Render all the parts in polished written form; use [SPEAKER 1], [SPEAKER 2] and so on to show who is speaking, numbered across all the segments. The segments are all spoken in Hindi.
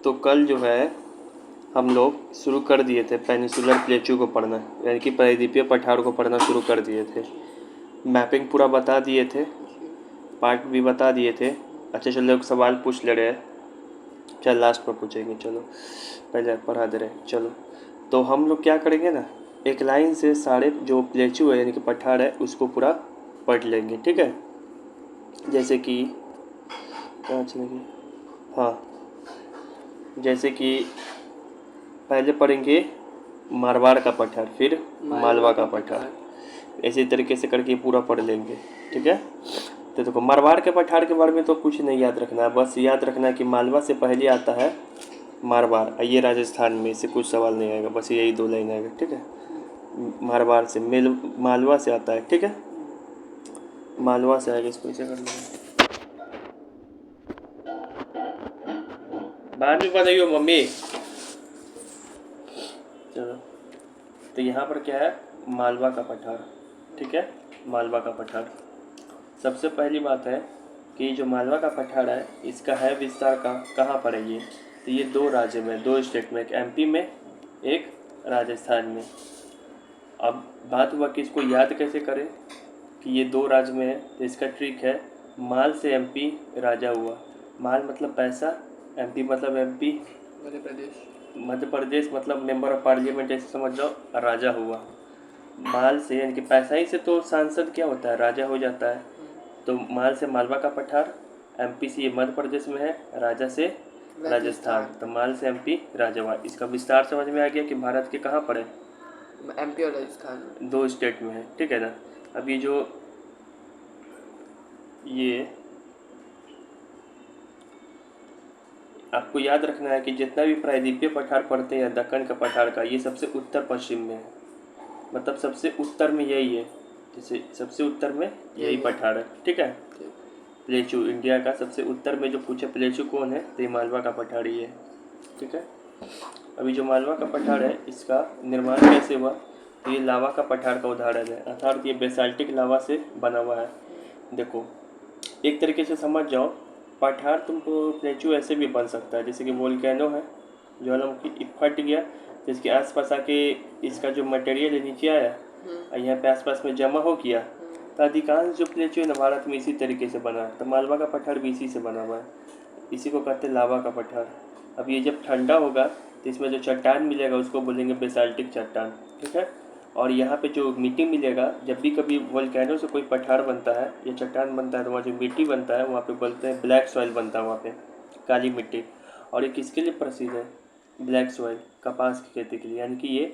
[SPEAKER 1] तो कल जो है हम लोग शुरू कर दिए थे पेनिनसुलर प्लेटू को पढ़ना, यानी कि प्रायद्वीपीय पठार को पढ़ना शुरू कर दिए थे। मैपिंग पूरा बता दिए थे, पार्ट भी बता दिए थे। अच्छा चलो एक सवाल पूछ ले रहे हैं, चल लास्ट में पूछेंगे, चलो पहले पढ़ा दे रहे हैं। चलो तो हम लोग क्या करेंगे ना, एक लाइन से सारे जो प्लेटू है यानी कि पठार है उसको पूरा पढ़ लेंगे, ठीक है। जैसे कि कहाँ चलेंगे, हाँ जैसे कि पहले पढ़ेंगे मारवाड़ का पठार, फिर मालवा का पठार, इसी तरीके से करके पूरा पढ़ लेंगे, ठीक है। तो देखो मारवाड़ के पठार के बारे में तो कुछ नहीं याद रखना है, बस याद रखना है कि मालवा से पहले आता है मारवाड़, ये राजस्थान में, से कुछ सवाल नहीं आएगा, बस यही दो लाइन आएगा, ठीक है। मारवाड़ से मालवा से आता है, ठीक है, मालवा से आएगा, इसको ऐसे कर लेंगे। बाद में बताइए मम्मी। चलो तो यहाँ पर क्या है, मालवा का पठार, ठीक है, मालवा का पठार। सबसे पहली बात है कि जो मालवा का पठार है इसका है विस्तार कहाँ पर है ये, तो ये दो राज्य में, दो स्टेट में, एक एमपी में एक राजस्थान में। अब बात हुआ कि इसको याद कैसे करें कि ये दो राज्य में है, तो इसका ट्रिक है, माल से एमपी राजा हुआ। माल मतलब पैसा, एमपी मतलब एमपी मध्य प्रदेश मतलब मेंबर ऑफ पार्लियामेंट, ऐसे समझ लो, राजा हुआ। माल से यानी कि पैसा ही से तो सांसद क्या होता है, राजा हो जाता है। तो माल से मालवा का पठार, एमपी से ये मध्य प्रदेश में है, राजा से राजस्थान, तो माल से एमपी राजा हुआ। इसका विस्तार समझ में आ गया कि भारत के कहाँ पर है,
[SPEAKER 2] एमपी और राजस्थान
[SPEAKER 1] दो स्टेट में है, ठीक है ना। अब ये जो ये आपको याद रखना है कि जितना भी प्रायद्वीपीय पठार पड़ते हैं दक्कन का पठार का, ये सबसे उत्तर पश्चिम में है, मतलब सबसे उत्तर में यही है, जैसे सबसे उत्तर में यही पठार है, ठीक है। प्लेचू इंडिया का सबसे उत्तर में जो पूछे प्लेचू कौन है, तो ये मालवा का पठार ही है, ठीक है। अभी जो मालवा का पठार है इसका निर्माण कैसे हुआ, तो ये लावा का पठार का उदाहरण है, अर्थात ये बेसाल्टिक लावा से बना हुआ है। देखो एक तरीके से समझ जाओ, पठार तुमको प्लेचू ऐसे भी बन सकता है, जैसे कि वोल्केनो है, ज्वालामुखी फट गया तो इसके आसपास आके इसका जो मटेरियल है नीचे आया और यहाँ पे आसपास में जमा हो गया, तो अधिकांश जो प्लेचू है ना भारत में इसी तरीके से बना है। तो मालवा का पठार भी इसी से बना हुआ है, इसी को कहते हैं लावा का पठार। अब ये जब ठंडा होगा तो इसमें जो चट्टान मिलेगा उसको बोलेंगे बेसाल्टिक चट्टान, ठीक है। और यहाँ पे जो मिट्टी मिलेगा, जब भी कभी वोल्केनो से कोई पठार बनता है या चट्टान बनता है तो वहाँ जो मिट्टी बनता है वहाँ पे बोलते हैं ब्लैक सॉइल बनता है, वहाँ पे काली मिट्टी। और ये किसके लिए प्रसिद्ध है, ब्लैक सॉइल, कपास की खेती के लिए, यानी कि ये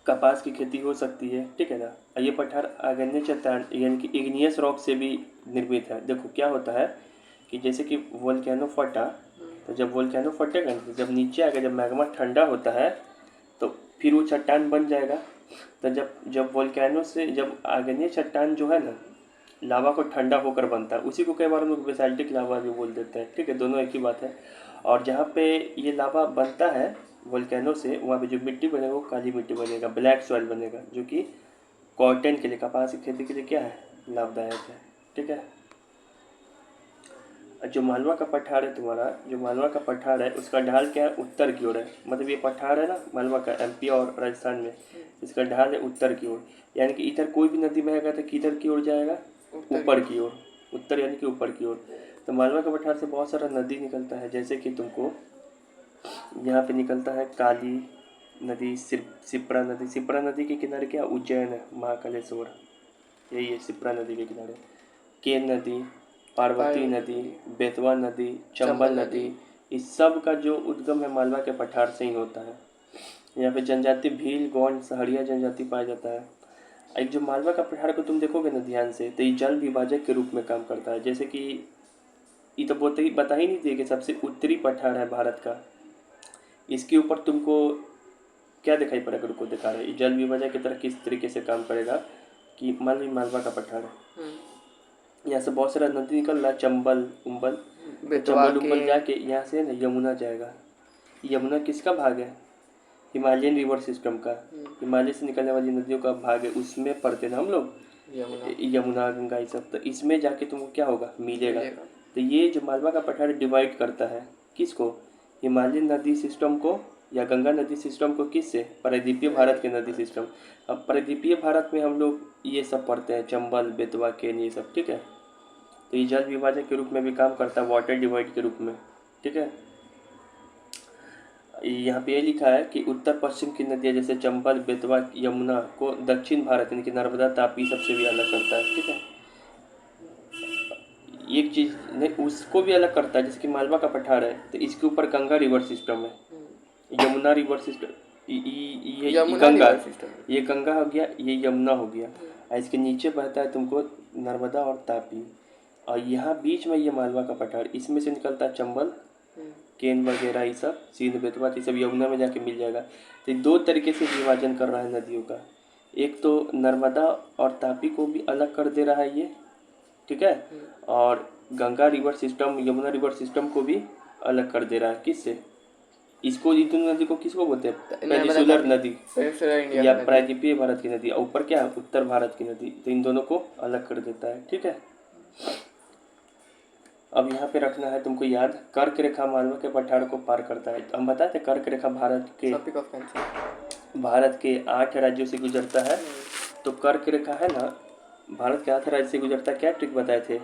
[SPEAKER 1] कपास की खेती हो सकती है, ठीक है ना। ये पठार आग्नेय चट्टान यानी कि इग्नियस रॉक से भी निर्मित है। देखो क्या होता है कि जैसे कि वोल्केनो फटा, तो जब वोल्केनो फटेगा तो जब नीचे आएगा, जब मैग्मा ठंडा होता है तो फिर वो चट्टान बन जाएगा। तो जब वोल्केनो से जब आग्नेय चट्टान जो है ना लावा को ठंडा होकर बनता है, उसी को कई बार हम लोग बेसाल्टिक लावा भी बोल देते हैं, ठीक है, दोनों एक ही बात है। और जहाँ पे ये लावा बनता है वोल्केनो से, वहाँ पे जो मिट्टी बनेगा वो काली मिट्टी बनेगा, ब्लैक सॉइल बनेगा, जो कि कॉटन के लिए, कपास की खेती के लिए क्या है, लाभदायक है, ठीक है। जो मालवा का पठार है तुम्हारा, जो मालवा का पठार है उसका ढाल क्या है, उत्तर की ओर है। मतलब ये पठार है ना मालवा का एमपी और राजस्थान में, इसका ढाल है उत्तर की ओर, यानी कि इधर कोई भी नदी बहेगा तो किधर की ओर जाएगा, ऊपर की ओर, उत्तर यानी कि ऊपर की ओर। तो मालवा के पठार से बहुत सारा नदी निकलता है, जैसे कि तुमको यहाँ पे निकलता है काली नदी, सिप्रा नदी, सिप्रा नदी के किनारे क्या उज्जैन है, महाकालेश्वर, यही है सिप्रा नदी के किनारे। केन नदी, पार्वती नदी, बेतवा नदी, चंबल नदी, इस सब का जो उद्गम है मालवा के पठार से ही होता है। यहाँ पे जनजाति भील, गौंड, सहरिया जनजाति पाया जाता है। एक जो मालवा का पठार को तुम देखोगे ना ध्यान से, तो ये जल विभाजक के रूप में काम करता है। जैसे कि ये तो बता ही नहीं दिए कि सबसे उत्तरी पठार है भारत का, इसके ऊपर तुमको क्या दिखाई पड़ेगा, रुको दिखा रहे हैं, जल विभाजक की तरह किस तरीके से काम करेगा कि मान ली मालवा का पठार है, यहाँ से बहुत सारा नदी निकल रहा है, चंबल उम्बल, चंबल उम्बल जाके यहाँ से ना यमुना जाएगा। यमुना किसका भाग है, हिमालयन रिवर सिस्टम का, हिमालय से निकलने वाली नदियों का भाग है, उसमें पढ़ते ना हम लोग, यमुना गंगा ये सब। तो इसमें जाके तुमको क्या होगा, मिलेगा। तो ये जो मालवा का पठार डिवाइड करता है किसको, हिमालयन नदी सिस्टम को या गंगा नदी सिस्टम को किससे? प्रायद्वीपीय भारत के नदी सिस्टम। अब प्रायद्वीपीय भारत में हम लोग ये सब पढ़ते हैं, चंबल, बेतवा, केन, ये सब, ठीक है। तो ये जल विभाजक के रूप में भी काम करता है, वाटर डिवाइड के रूप में, ठीक है। यहाँ पे ये लिखा है कि उत्तर पश्चिम की नदियाँ जैसे चंबल, बेतवा, यमुना को दक्षिण भारत यानी कि नर्मदा, तापी सबसे भी अलग करता है, ठीक है। एक चीज़ नहीं, उसको भी अलग करता है, जैसे कि मालवा का पठार है तो इसके ऊपर गंगा रिवर सिस्टम है, यमुना रिवर सिस्टम, ये
[SPEAKER 2] यमुना
[SPEAKER 1] गंगा,
[SPEAKER 2] रिवर सिस्टम।
[SPEAKER 1] ये गंगा हो गया, ये यमुना हो गया, और इसके नीचे बहता है तुमको नर्मदा और तापी, और यहाँ बीच में ये मालवा का पठार, इसमें से निकलता है चंबल, केन वगैरह, ये सब सिंध, बेतवा, ये सब यमुना में जाके मिल जाएगा। तो दो तरीके से विभाजन कर रहा है नदियों का, एक तो नर्मदा और तापी को भी अलग कर दे रहा है ये, ठीक है, और Ganga river system, Yamuna river system को भी अलग कर दे रहा है। किससे? इसको, इन दोनों नदी को किसको बोलते हैं? पेनिसुलर नदी या प्रायद्वीपीय भारत की नदी, और ऊपर क्या है? उत्तर भारत की नदी। तो इन दोनों को अलग कर देता है, ठीक है। अब यहाँ पे रखना है तुमको याद, कर्क रेखा मालवा के पठार को पार करता है। हम बताए थे कर्क रेखा भारत के 8 राज्यों से गुजरता है। तो कर्क रेखा है ना, भारत के 8 राज्य से गुजरता है। क्या ट्रिक बताए थे?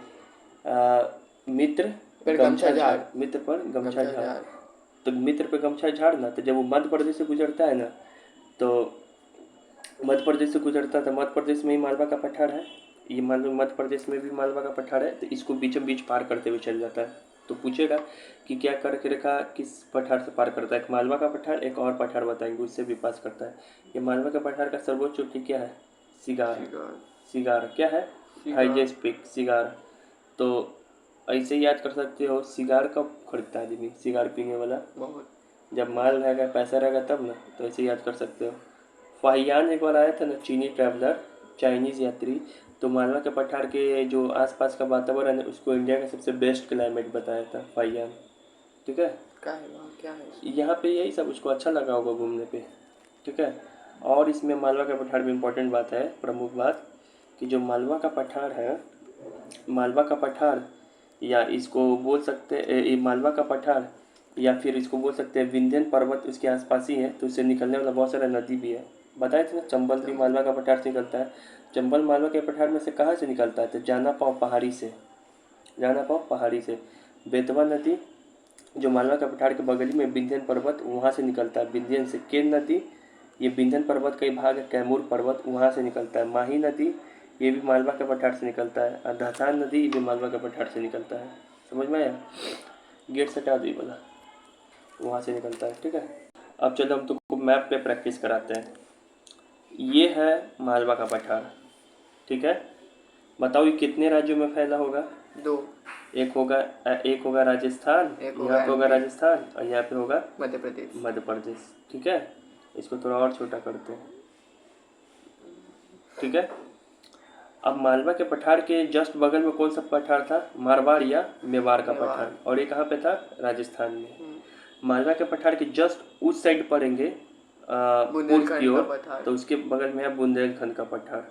[SPEAKER 1] मित्र गमछा झाड़, मित्र पर गमछा झाड़। तो मित्र पे गमछा झाड़ना, तो जब वो मध्य प्रदेश से गुजरता है ना, तो मध्य प्रदेश से गुजरता था, मध्य प्रदेश में ही मालवा का पठार है, ये मान लो मध्य प्रदेश में भी मालवा का पठार है, तो इसको बीचों बीच पार करते हुए चल जाता है। तो पूछेगा कि क्या कर्क रेखा किस पठार से पार करता है? एक मालवा का पठार, एक और पठार बताएंगे, उससे भी पास करता है। ये मालवा का पठार का सर्वोच्च चोटी क्या है? सिगार। सिगार क्या है? Highest peak cigar. तो ऐसे याद कर सकते हो, सिगार कब खरीदता है आदमी? सिगार पीने वाला जब माल रहेगा, पैसा रहेगा तब ना। तो ऐसे याद कर सकते हो। फाहियान एक बार आया था ना, चीनी ट्रैवलर, चाइनीज़ यात्री, तो मालवा के पठार के जो आसपास का वातावरण है उसको इंडिया का सबसे बेस्ट क्लाइमेट बताया था फाहियान, ठीक है।
[SPEAKER 2] क्या है
[SPEAKER 1] यहाँ पे यही सब उसको अच्छा लगा होगा घूमने पे, ठीक है। और इसमें मालवा का पठार में इम्पोर्टेंट बात है, प्रमुख बात, कि जो मालवा का पठार है, मालवा का पठार, या इसको बोल सकते हैं मालवा का पठार, या फिर इसको बोल सकते हैं विंध्यन पर्वत उसके आसपास ही है, तो इससे निकलने वाला बहुत सारा नदी भी है। बताए थे ना, चंबल भी मालवा का पठार से निकलता है। चंबल मालवा के पठार में से कहाँ से निकलता है? तो जाना पाव पहाड़ी से, जाना पाव पहाड़ी से। बेतवा नदी जो मालवा का पठार के बगल में विंध्यन पर्वत, वहाँ से निकलता है। विंध्यन से केन नदी, ये विंध्यन पर्वत का ही भाग है, कैमूर पर्वत, वहाँ से निकलता है। माही नदी, ये भी मालवा के पठार से निकलता है। और धसान नदी, ये भी मालवा के पठार से निकलता है। समझ में आया? गेट सटा दी वाला, वहाँ से निकलता है, ठीक है। अब चलो हम तुमको मैप पे प्रैक्टिस कराते हैं। ये है मालवा का पठार, ठीक है। बताओ ये कितने राज्यों में फैला होगा?
[SPEAKER 2] 2।
[SPEAKER 1] एक होगा राजस्थान, यहाँ पे होगा राजस्थान, और यहाँ पे होगा
[SPEAKER 2] मध्य प्रदेश,
[SPEAKER 1] ठीक है। इसको थोड़ा और छोटा करते हैं, ठीक है। अब मालवा के पठार के जस्ट बगल में कौन सा पठार था? मारवाड़ या मेवाड़ का पठार, और ये कहाँ पे था? राजस्थान में। मालवा के पठार के जस्ट उस साइड पड़ेंगे पूर्व की ओर, तो उसके बगल में है बुंदेलखंड का पठार।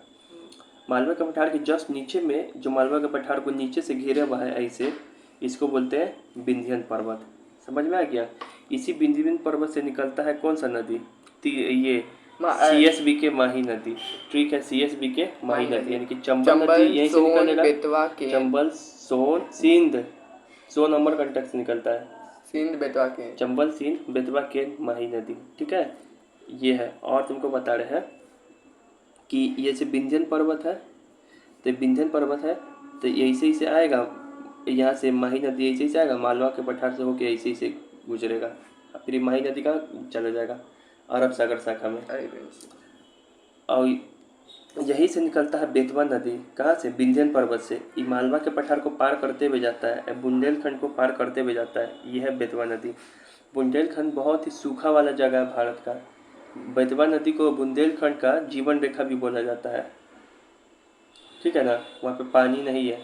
[SPEAKER 1] मालवा के पठार के जस्ट नीचे में, जो मालवा के पठार को नीचे से घेरे हुआ है ऐसे, इसको बोलते हैं विंध्यन पर्वत। समझ में आ गया? इसी विंध्यन पर्वत से निकलता है कौन सा नदी? ये CSB के माही नदी, ठीक है। CSB के माही नदी, यानी कि चंबल नदी यहीं से निकलेगा। चंबल, सोन, सिंध, सोन अमरकंटक से निकलता है। चंबल, सिंध, बेतवा, केन, माही नदी, ठीक है। ये है। और तुमको बता रहे हैं कि ये से विंध्यन पर्वत है, तो विंध्यन पर्वत है तो ऐसे ही से आएगा, यहाँ से माही नदी ऐसे ही से आएगा, मालवा के पठार से होके ऐसे ही से गुजरेगा, फिर माही नदी का चला जाएगा अरब सागर शाखा में। और यहीं से निकलता है बेतवा नदी, कहाँ से? विंध्यन पर्वत से। ये मालवा के पठार को पार करते हुए जाता है, बुंदेलखंड को पार करते हुए जाता है। ये है बेतवा नदी। बुंदेलखंड बहुत ही सूखा वाला जगह है भारत का। बेतवा नदी को बुंदेलखंड का जीवन रेखा भी बोला जाता है, ठीक है ना। वहाँ पे पानी नहीं है।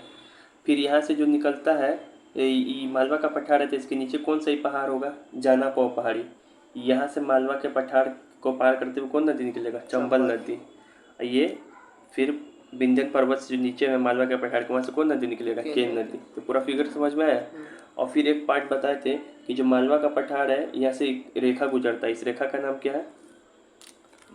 [SPEAKER 1] फिर यहाँ से जो निकलता है, ये मालवा का पठार है, तो इसके नीचे कौन सा ही पहाड़ होगा? जाना पाव पहाड़ी। यहाँ से मालवा के पठार को पार करते हुए कौन नदी निकलेगा? चंबल नदी। ये फिर विंध्यन पर्वत से जो नीचे में मालवा के पठार के, वहाँ से कौन नदी निकलेगा? केन नदी। तो पूरा फिगर समझ में आया? और फिर एक पार्ट बताए थे कि जो मालवा का पठार है यहाँ से एक रेखा गुजरता है, इस रेखा का नाम क्या है?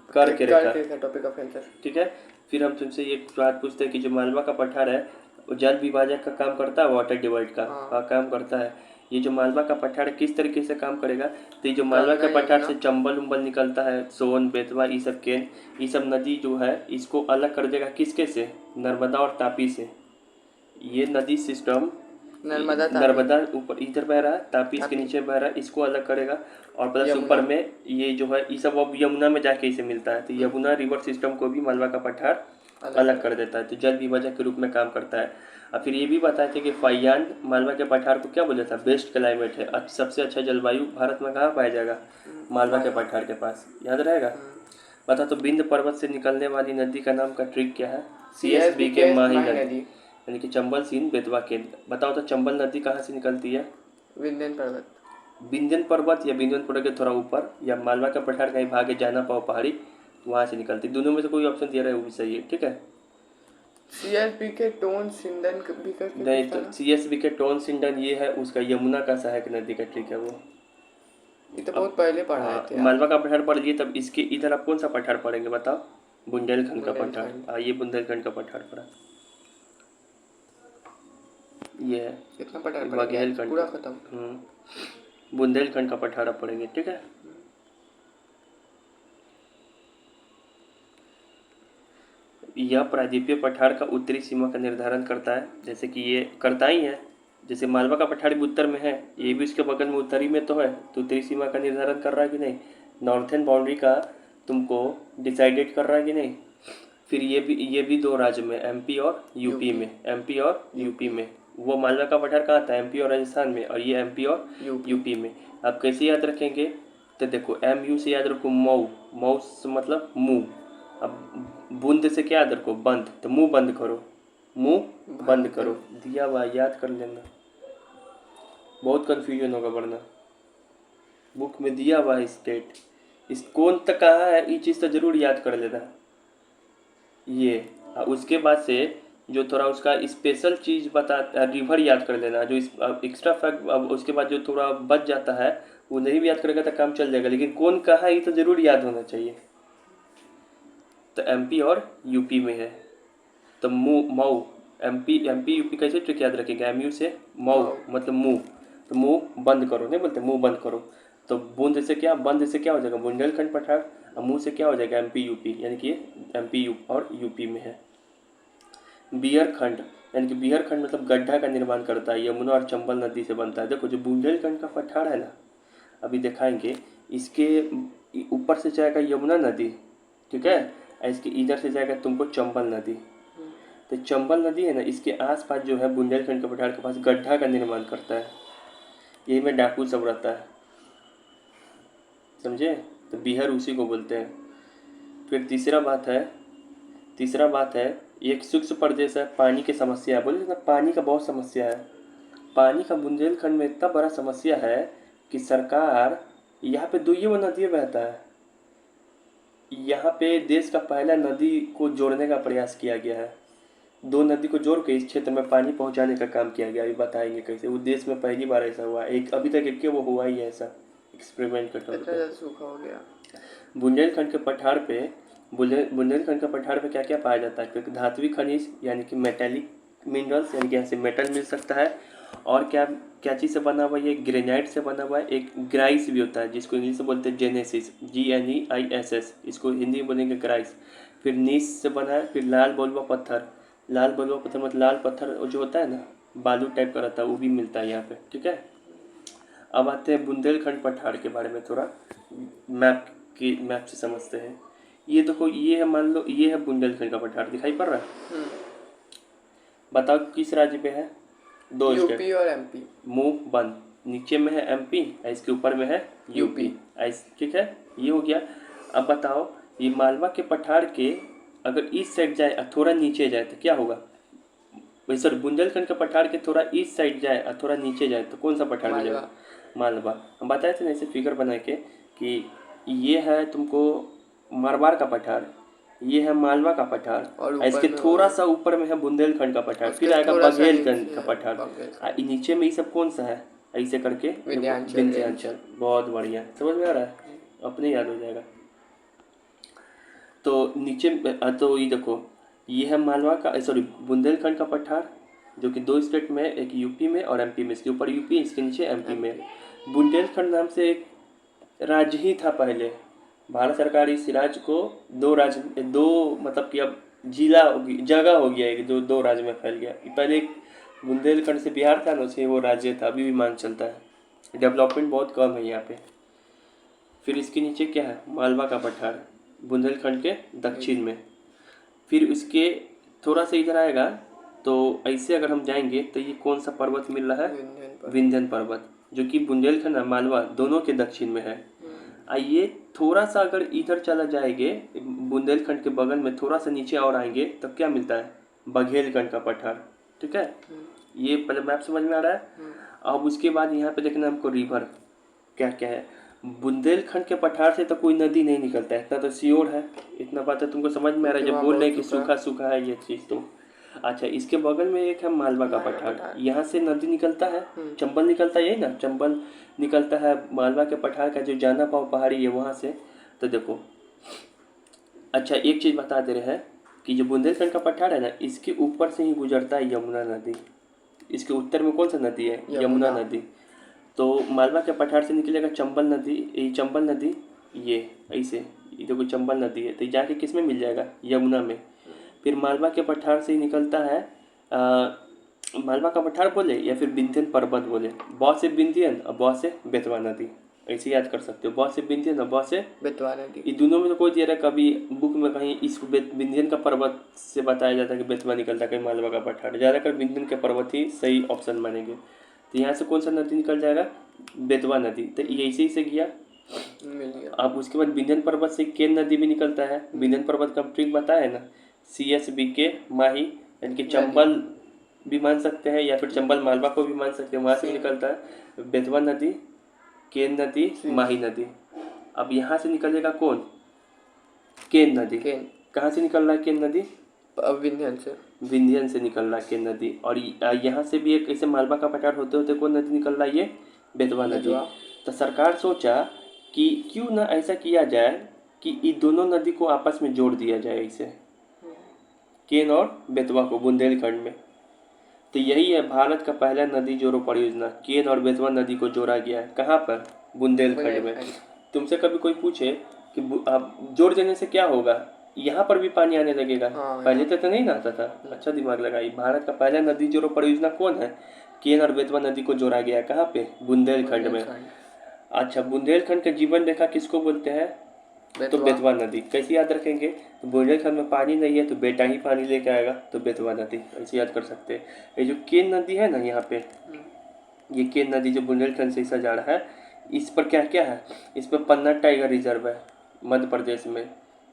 [SPEAKER 1] कर्क रेखा।
[SPEAKER 2] Topic of answer.
[SPEAKER 1] ठीक है। फिर हम तुमसे ये बात पूछते हैं कि जो मालवा का पठार है वो जल विभाजक का काम करता है, वाटर डिवाइड का काम करता है। ये जो मालवा का पठार किस तरीके से काम करेगा? तो ये जो मालवा के पठार से चंबल उम्बल निकलता है, सोन बेतवा ये सब केन, ये सब नदी जो है इसको अलग कर देगा किसके से? नर्मदा और तापी से। ये नदी सिस्टम नर्मदा ऊपर इधर बह रहा है, तापी इसके नीचे बह रहा है, इसको अलग करेगा। और प्लस ऊपर में ये जो है ये सब अब यमुना में जाके इसे मिलता है, तो यमुना रिवर सिस्टम को भी मालवा का पठार अलग कर देता है, तो जल विभाजक के रूप में काम करता है। और फिर ये भी बताए थे कि फाइयान मालवा के पठार को क्या बोला था? बेस्ट क्लाइमेट है, सबसे अच्छा जलवायु भारत में कहाँ पाया जाएगा? मालवा के पठार के पास। याद रहेगा? बता। तो बिंद पर्वत से निकलने वाली नदी का नाम का ट्रिक क्या है? CSB के माही नदी, यानी कि चंबल सीन बेतवा केंद्र। बताओ तो चंबल नदी कहाँ से निकलती है?
[SPEAKER 2] विंध्यन पर्वत।
[SPEAKER 1] विंध्यन पर्वत या विंध्यन पर्वत के थोड़ा ऊपर, या मालवा का पठार कहीं भागे जाना पाओ पहाड़ी, वहाँ से निकलती। दोनों में से कोई ऑप्शन दिया रहा है वो भी सही है। ठीक है।
[SPEAKER 2] CSB के टोन सिंधन भी करके
[SPEAKER 1] नहीं, तो CSB के टोन सिंडन ये है उसका यमुना का सहायक नदी का ट्रिक है वो।
[SPEAKER 2] ये तो बहुत पहले पढ़ाए थे।
[SPEAKER 1] मालवा का पठार पढ़ लिए, तब इसके इधर आप कौन सा पठार पढ़ेंगे बताओ? बुंदेलखंड का पठार। ये बुंदेलखंड का पठार पढ़ा, ये है
[SPEAKER 2] कितना पठार पढ़ेंगे? पूरा खत्म।
[SPEAKER 1] बुंदेलखंड का पठार आप पढ़ेंगे। ठीक है। यह प्रायद्वीपीय पठार का उत्तरी सीमा का निर्धारण करता है, जैसे कि ये करता ही है। जैसे मालवा का पठार भी उत्तर में है, ये भी उसके बगल में उत्तरी में तो है, तो उत्तरी सीमा का निर्धारण कर रहा है कि नहीं? नॉर्थन बाउंड्री का तुमको डिसाइडेड कर रहा है कि नहीं? फिर ये भी दो राज्य में, MP और UP में। MP और UP में। वो मालवा का पठार कहाँ था? MP और राजस्थान में, और ये MP और UP में। आप कैसे याद रखेंगे? तो देखो MU से याद रखो मऊ, मऊ से मतलब मुँह। अब बूंद से क्या याद रखो? बंद, तो मुंह बंद करो, मुंह बंद करो। दिया हुआ याद कर लेना, बहुत कंफ्यूजन होगा वरना। बुक में दिया हुआ है स्टेट, इस कौन तक कहाँ है ये चीज़ तो जरूर याद कर लेना। ये उसके बाद से जो थोड़ा उसका स्पेशल चीज़ बता, रिवर याद कर लेना। जो एक्स्ट्रा फैक्ट अब उसके बाद जो थोड़ा बच जाता है वो नहीं भी याद करेगा तो काम चल जाएगा, लेकिन कौन कहाँ है ये तो जरूर याद होना चाहिए। तो MP और UP में है, तो मऊ MP UP कैसे ट्रिक याद रखेंगे? MU से मऊ मतलब मुंह, तो मुंह बंद करो, नहीं बोलते मुंह बंद करो। तो बूंद से क्या, बंद से क्या हो जाएगा? बुंदेलखंड पठार। और मुंह से क्या हो जाएगा? MP UP, यानी कि MP और UP में है। बिहार खंड, यानी कि बिहार खंड मतलब गड्ढा का निर्माण करता है, यमुना और चंबल नदी से बनता है। देखो जो बुंदेलखंड का पठार है ना, अभी दिखाएंगे, इसके ऊपर से जाएगा यमुना नदी, ठीक है, इसके इधर से जाएगा तुमको चंबल नदी। तो चंबल नदी है ना, इसके आसपास जो है बुंदेलखंड के पठार के पास गड्ढा का निर्माण करता है, यही में डाकू सब रहता है, समझे? तो बिहार उसी को बोलते हैं। फिर तीसरा बात है एक सूक्ष्म प्रदेश है, पानी की समस्या है। बोले ना पानी का बहुत समस्या है, पानी का बुंदेलखंड में इतना बड़ा समस्या है कि सरकार यहाँ पे 2 नदी बहता है, यहाँ पे देश का पहला नदी को जोड़ने का प्रयास किया गया है। 2 नदी को जोड़ के इस क्षेत्र में पानी पहुँचाने का काम किया गया। अभी बताएंगे कैसे। वो देश में पहली बार ऐसा हुआ, एक अभी तक एक वो हुआ ही है ऐसा एक्सपेरिमेंट का तौर पे।
[SPEAKER 2] सूखा हो गया।
[SPEAKER 1] बुंदेलखंड के पठार पे बुंदेलखंड के पठार पे क्या क्या पाया जाता है? क्योंकि धात्विक खनिज यानी कि मेटेलिक मिनरल्स, यानी कि यहाँ से मेटल मिल सकता है। और क्या क्या चीज़ से बना हुआ है? ये ग्रेनाइट से बना हुआ है। एक ग्राइस भी होता है जिसको इंग्लिश में बोलते हैं जेनेसिस, GNEISS, इसको हिंदी में बोलेंगे ग्राइस। फिर नीस से बना है। फिर लाल बलुआ पत्थर मतलब लाल पत्थर जो होता है ना, बालू टाइप का रहता है, वो भी मिलता है यहाँ पे। ठीक है। अब आते हैं बुंदेलखंड पठार के बारे में थोड़ा मैप से समझते हैं। ये देखो, ये है, मान लो ये है बुंदेलखंड का पठार, दिखाई पड़ रहा है? बताओ किस राज्य पे है? 2 स्टेट,
[SPEAKER 2] UP और MP।
[SPEAKER 1] मुंह बंद, नीचे में है MP, इसके ऊपर में है UP। ठीक है, ये हो गया। अब बताओ ये मालवा के पठार के अगर इस साइड जाए थोड़ा नीचे जाए तो क्या होगा? वैसे बुंदेलखंड के पठार के थोड़ा इस साइड जाए और थोड़ा नीचे जाए तो कौन सा पठार मिलेगा? मालवा। हम बताए थे ना ऐसे फिगर बना के कि ये है तुमको मारवाड़ का पठार, ये है मालवा का पठार,
[SPEAKER 2] और
[SPEAKER 1] और इसके
[SPEAKER 2] ऊपर में
[SPEAKER 1] थोड़ा सा ऊपर में है बुंदेलखंड का पठार,
[SPEAKER 2] उसके
[SPEAKER 1] फिर आएगा
[SPEAKER 2] थोड़ा सा
[SPEAKER 1] बघेलखंड
[SPEAKER 2] नीचे
[SPEAKER 1] का
[SPEAKER 2] है
[SPEAKER 1] पठार,
[SPEAKER 2] बघेलखंड।
[SPEAKER 1] नीचे में ये सब कौन सा है ऐसे करके
[SPEAKER 2] विंध्याचल
[SPEAKER 1] विंध्याचल। बहुत बढ़िया, समझ में आ रहा है, अपने याद हो जाएगा। तो नीचे तो ये देखो, ये है मालवा का सॉरी बुंदेलखंड का पठार, जो कि दो स्टेट में, एक यूपी में और एमपी में। इसके ऊपर यूपी, इसके नीचे एमपी में। बुंदेलखंड नाम से एक राज्य ही था पहले। भारत सरकार इस राज्य को दो मतलब कि अब जिला जगह हो गया है कि जो दो राज्य में फैल गया। पहले एक बुंदेलखंड से बिहार था ना, उसे वो राज्य था, अभी भी मान चलता है। डेवलपमेंट बहुत कम है यहाँ पे। फिर इसके नीचे क्या है, मालवा का पठार, बुंदेलखंड के दक्षिण में। फिर उसके थोड़ा सा इधर आएगा तो ऐसे अगर हम जाएंगे तो ये कौन सा पर्वत मिल रहा है, विंध्यन पर्वत, जो कि बुंदेलखंड और मालवा दोनों के दक्षिण में है। आइए थोड़ा सा अगर इधर चला जाएंगे, बुंदेलखंड के बगल में थोड़ा सा नीचे और आएंगे तब क्या मिलता है, बघेलखंड का पठार। ठीक है, ये पहले मैप समझ में आ रहा है। अब उसके बाद यहाँ पे देखना हमको रिवर क्या क्या है। बुंदेलखंड के पठार से तो कोई नदी नहीं निकलता है, इतना तो श्योर है, इतना बात है तुमको समझ में आ रहा है जब बोल रहे हैं कि सूखा सूखा है ये चीज़। तो अच्छा, इसके बगल में एक है मालवा का पठार, यहाँ से नदी निकलता है, चंबल निकलता है, यही ना, चंबल निकलता है मालवा के पठार का, जो जाना पाव पहाड़ी है वहाँ से। तो देखो, अच्छा एक चीज़ बता दे रहे हैं कि जो बुंदेलखंड का पठार है ना, इसके ऊपर से ही गुजरता है यमुना नदी। इसके उत्तर में कौन सा नदी है, यमुना नदी। तो मालवा के पठार से निकलेगा चंबल नदी, ये चंबल नदी, ये ऐसे, ये देखो चंबल नदी है, तो जाके किस में मिल जाएगा, यमुना में। फिर मालवा के पठार से ही निकलता है मालवा का पठार बोले या फिर विंध्यन पर्वत बोले, ब से विंध्यन और ब से बेतवा नदी, ऐसे याद कर सकते हो, ब से विंध्यन और ब से
[SPEAKER 2] बेतवा नदी।
[SPEAKER 1] ये दोनों में तो कोई दे रहा है, कभी बुक में कहीं इस विंध्यन का पर्वत से बताया जाता है कि बेतवा निकलता है, कहीं मालवा का पठार, ज़्यादातर विंध्यन के पर्वत ही सही ऑप्शन मानेंगे। तो यहाँ से कौन सा नदी निकल जाएगा, बेतवा नदी। तो ये इसी से गया,
[SPEAKER 2] मिल गया।
[SPEAKER 1] अब उसके बाद विंध्यन पर्वत से केन नदी भी निकलता है। विंध्यन पर्वत का ट्रिक बताया है ना, CSBK माही, यानी कि चंबल भी मान सकते हैं या फिर चंबल मालवा को भी मान सकते हैं, वहाँ से भी निकलता है बेतवा नदी, केन नदी, माही नदी। अब यहाँ से निकलेगा कौन, केन नदी। कहाँ से निकल रहा है केन नदी,
[SPEAKER 2] विंध्यन से,
[SPEAKER 1] विंध्यन से निकल रहा है केन नदी। और यहाँ से भी एक ऐसे मालवा का पठार होते होते कौन नदी निकल रहा है, ये बेतवा नदी। तो सरकार सोचा कि क्यों ना ऐसा किया जाए कि ये दोनों नदी को आपस में जोड़ दिया जाए, ऐसे केन और बेतवा को बुंदेलखंड में। तो यही है भारत का पहला नदी जोड़ो परियोजना, केन और बेतवा नदी को जोड़ा गया है। कहाँ पर, बुंदेलखंड में। तुमसे कभी कोई पूछे कि आप जोड़ देने से क्या होगा, यहाँ पर भी पानी आने लगेगा, पहले तो नहीं ना आता था। अच्छा दिमाग लगाई, भारत का पहला नदी जोड़ो परियोजना कौन है, केन और बेतवा नदी को जोड़ा गया है। कहाँ पे, बुंदेलखंड में। अच्छा, बुंदेलखंड का जीवन रेखा किसको बोलते हैं, तो बेतवा नदी। कैसे याद रखेंगे, तो बुंदेलखंड में पानी नहीं है तो बेटा ही पानी लेके आएगा, तो बेतवा नदी, ऐसे याद कर सकते हैं। ये जो केन नदी है ना यहाँ पे, ये केन नदी जो बुंदेलखंड से ऐसा जा रहा है, इस पर क्या क्या है, इस पर पन्ना टाइगर रिजर्व है मध्य प्रदेश में,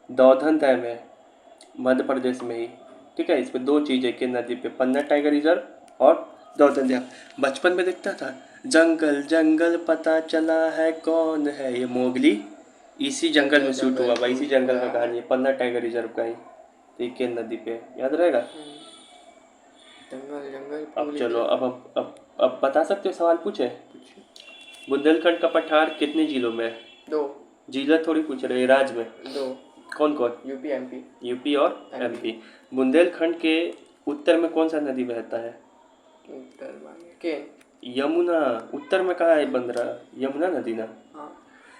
[SPEAKER 1] दौधन डैम है मध्य प्रदेश में ही। ठीक है, इस पर दो चीज़ है केन नदी पे, पन्ना टाइगर रिजर्व और दौधन डैम। बचपन में देखता था, जंगल जंगल पता चला है कौन है ये मोगली, इसी जंगल में शूट हुआ भाई, इसी जंगल का कहानी है, पन्ना टाइगर रिजर्व का ही। तो ये केन नदी पे याद रहेगा।
[SPEAKER 2] जंगल जंगल।
[SPEAKER 1] अब चलो, अब बता सकते हो, सवाल पूछे। बुंदेलखंड का पठार कितने जिलों में है,
[SPEAKER 2] 2
[SPEAKER 1] जिला थोड़ी पूछ रहे, राज्य में
[SPEAKER 2] 2,
[SPEAKER 1] कौन कौन, यूपी और MP। बुंदेलखंड के उत्तर में कौन सा नदी बहता है,
[SPEAKER 2] उत्तर में केन,
[SPEAKER 1] यमुना। उत्तर में कहाँ है बंद रहा, यमुना नदी ना।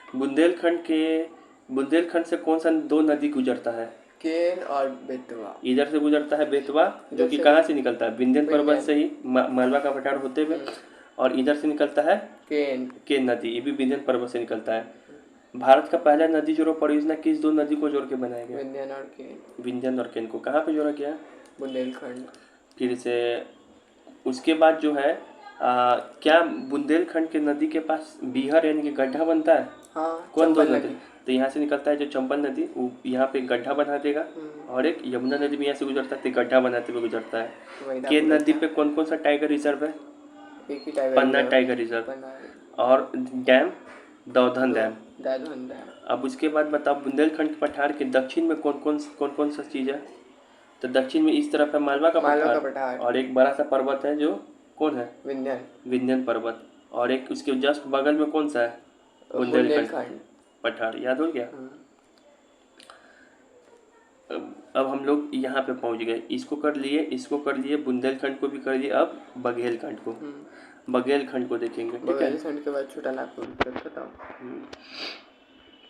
[SPEAKER 1] बुंदेलखंड से कौन सा दो नदी गुजरता है,
[SPEAKER 2] केन और बेतवा।
[SPEAKER 1] इधर से गुजरता है बेतवा, जो कि कहाँ से निकलता है, विंध्यन पर्वत से ही मालवा का पठार होते हुए, और इधर से निकलता है केन नदी, ये भी विंध्यन पर्वत से निकलता है। भारत का पहला नदी जोड़ो परियोजना किस दो नदी को जोड़ के बनाया गया, विंध्यन और केन को। कहाँ पे जोड़ा गया,
[SPEAKER 2] बुंदेलखंड।
[SPEAKER 1] फिर से उसके बाद जो है क्या बुंदेलखंड के नदी के पास बीहर यानी कि गड्ढा बनता है, कौन दो नदी, तो यहाँ से निकलता है जो चंबल नदी, वो यहाँ पे गड्ढा बना देगा, और एक यमुना नदी भी यहाँ से गुजरता है, गड्ढा बनाते हुए गुजरता है। केन नदी पे कौन कौन सा टाइगर रिजर्व है, पन्ना टाइगर रिजर्व, और डैम दौधन डैम।
[SPEAKER 2] दादोंदा।
[SPEAKER 1] अब उसके बाद बताओ बुंदेलखंड के पठार के दक्षिण में कौन कौन सा चीज़ है? तो दक्षिण में इस तरफ है मालवा का
[SPEAKER 2] मालवा का
[SPEAKER 1] पठार,
[SPEAKER 2] पठार।
[SPEAKER 1] और एक बड़ा सा पर्वत है जो कौन है?
[SPEAKER 2] विंध्यन।
[SPEAKER 1] विंध्यन पर्वत। और एक उसके जस्ट बगल में कौन सा है?
[SPEAKER 2] बुंदेलखंड
[SPEAKER 1] पठार। याद हो गया? अब हम लोग यहाँ पे पहुँच गए, इसको कर लिए, बुंदेलखंड को भी कर लिए। अब बघेलखंड को देखेंगे, ठीक है?
[SPEAKER 2] बघेलखंड के बाद छोटा नागपुर बताओ।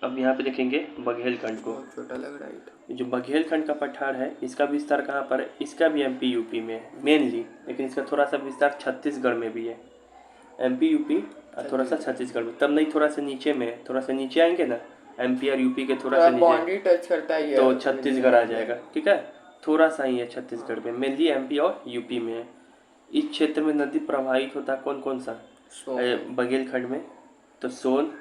[SPEAKER 1] अब यहाँ पे देखेंगे बघेलखंड को।
[SPEAKER 2] बहुत छोटा लग रहा है।
[SPEAKER 1] जो बघेलखंड का पठार है इसका विस्तार कहाँ पर है? इसका भी एमपी यूपी में है मेनली, लेकिन इसका थोड़ा सा विस्तार छत्तीसगढ़ में भी है। एमपी यूपी और थोड़ा सा छत्तीसगढ़ में, तब नहीं थोड़ा सा नीचे में है, थोड़ा सा नीचे आएंगे ना, एमपी और यूपी के थोड़ा सा
[SPEAKER 2] बाउंड्री टच करता है
[SPEAKER 1] तो छत्तीसगढ़ आ जाएगा, ठीक है? थोड़ा सा ही है छत्तीसगढ़ में, मेनली एमपी और यूपी में है। इस क्षेत्र में नदी प्रवाहित होता है कौन सा? बघेलखंड में तो सोन,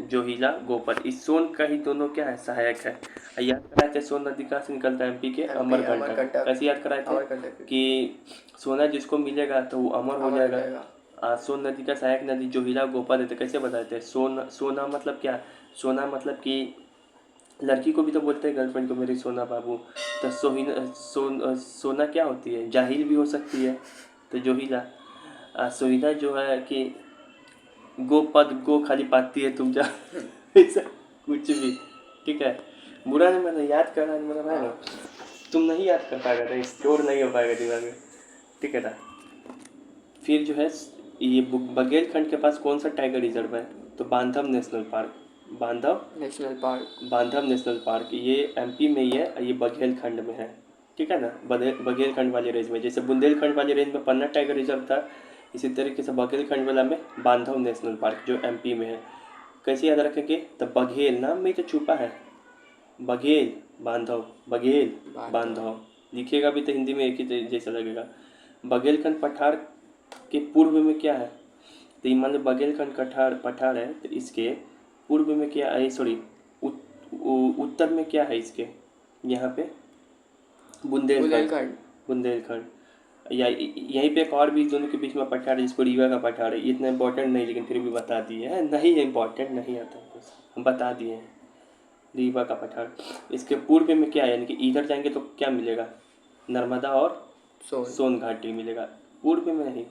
[SPEAKER 1] जोहिला, गोपर। इस सोन का ही दोनों क्या है? सहायक है। याद कराए थे सोन नदी कहाँ से निकलता है? एमपी के अमरकंटक। कैसे याद कराए थे कि सोना जिसको मिलेगा तो वो अमर हो जाएगा। सोन नदी का सहायक नदी जोहिला, गोपर देते। कैसे बताए थे? सोना मतलब क्या? सोना मतलब कि लड़की को भी तो बोलते हैं गर्लफ्रेंड को मेरी सोना बाबू। तो सोना क्या होती है? जाहिल भी हो सकती है, तो जोहिला। सोहिला जो है कि गो खाली पाती है तुम जा ऐसा कुछ भी, ठीक है? बुरा नहीं, मैंने याद करना नहीं, मतलब है ना, तुम नहीं याद कर पाएगा ना, स्टोर नहीं हो पाएगा दिमाग में, ठीक है ना? फिर जो है ये बघेलखंड के पास कौन सा टाइगर रिजर्व है? तो बांधव नेशनल पार्क। ये एमपी में ही है, ये बघेलखंड में है, ठीक है ना? बघेलखंड वाले रेंज में, जैसे बुंदेलखंड वाले रेंज में पन्ना टाइगर रिजर्व था, इसी तरीके से बघेलखंड वाला में बांधव नेशनल पार्क जो एमपी में है। कैसे याद रखेंगे? तो बघेल नाम में तो छुपा है, बघेल बांधव लिखेगा भी तो हिंदी में एक ही जैसा लगेगा। बघेलखंड पठार के पूर्व में क्या है? तो मान लो बघेलखंड पठार है, तो इसके पूर्व में क्या है? सॉरी, उत्तर में क्या है इसके? यहाँ पे बुंदेलखंड। या यहीं पे एक और भी दोनों के बीच में पठार है जिसको रीवा का पठार है। इतना इम्पोर्टेंट नहीं, लेकिन फिर भी बता दिए हैं। नहीं इम्पोर्टेंट नहीं आता कुछ, हम बता दिए हैं। रीवा का पठार, इसके पूर्व में क्या है? यानी कि इधर जाएंगे तो क्या मिलेगा? नर्मदा और सोन घाटी मिलेगा। पूर्व में नहीं,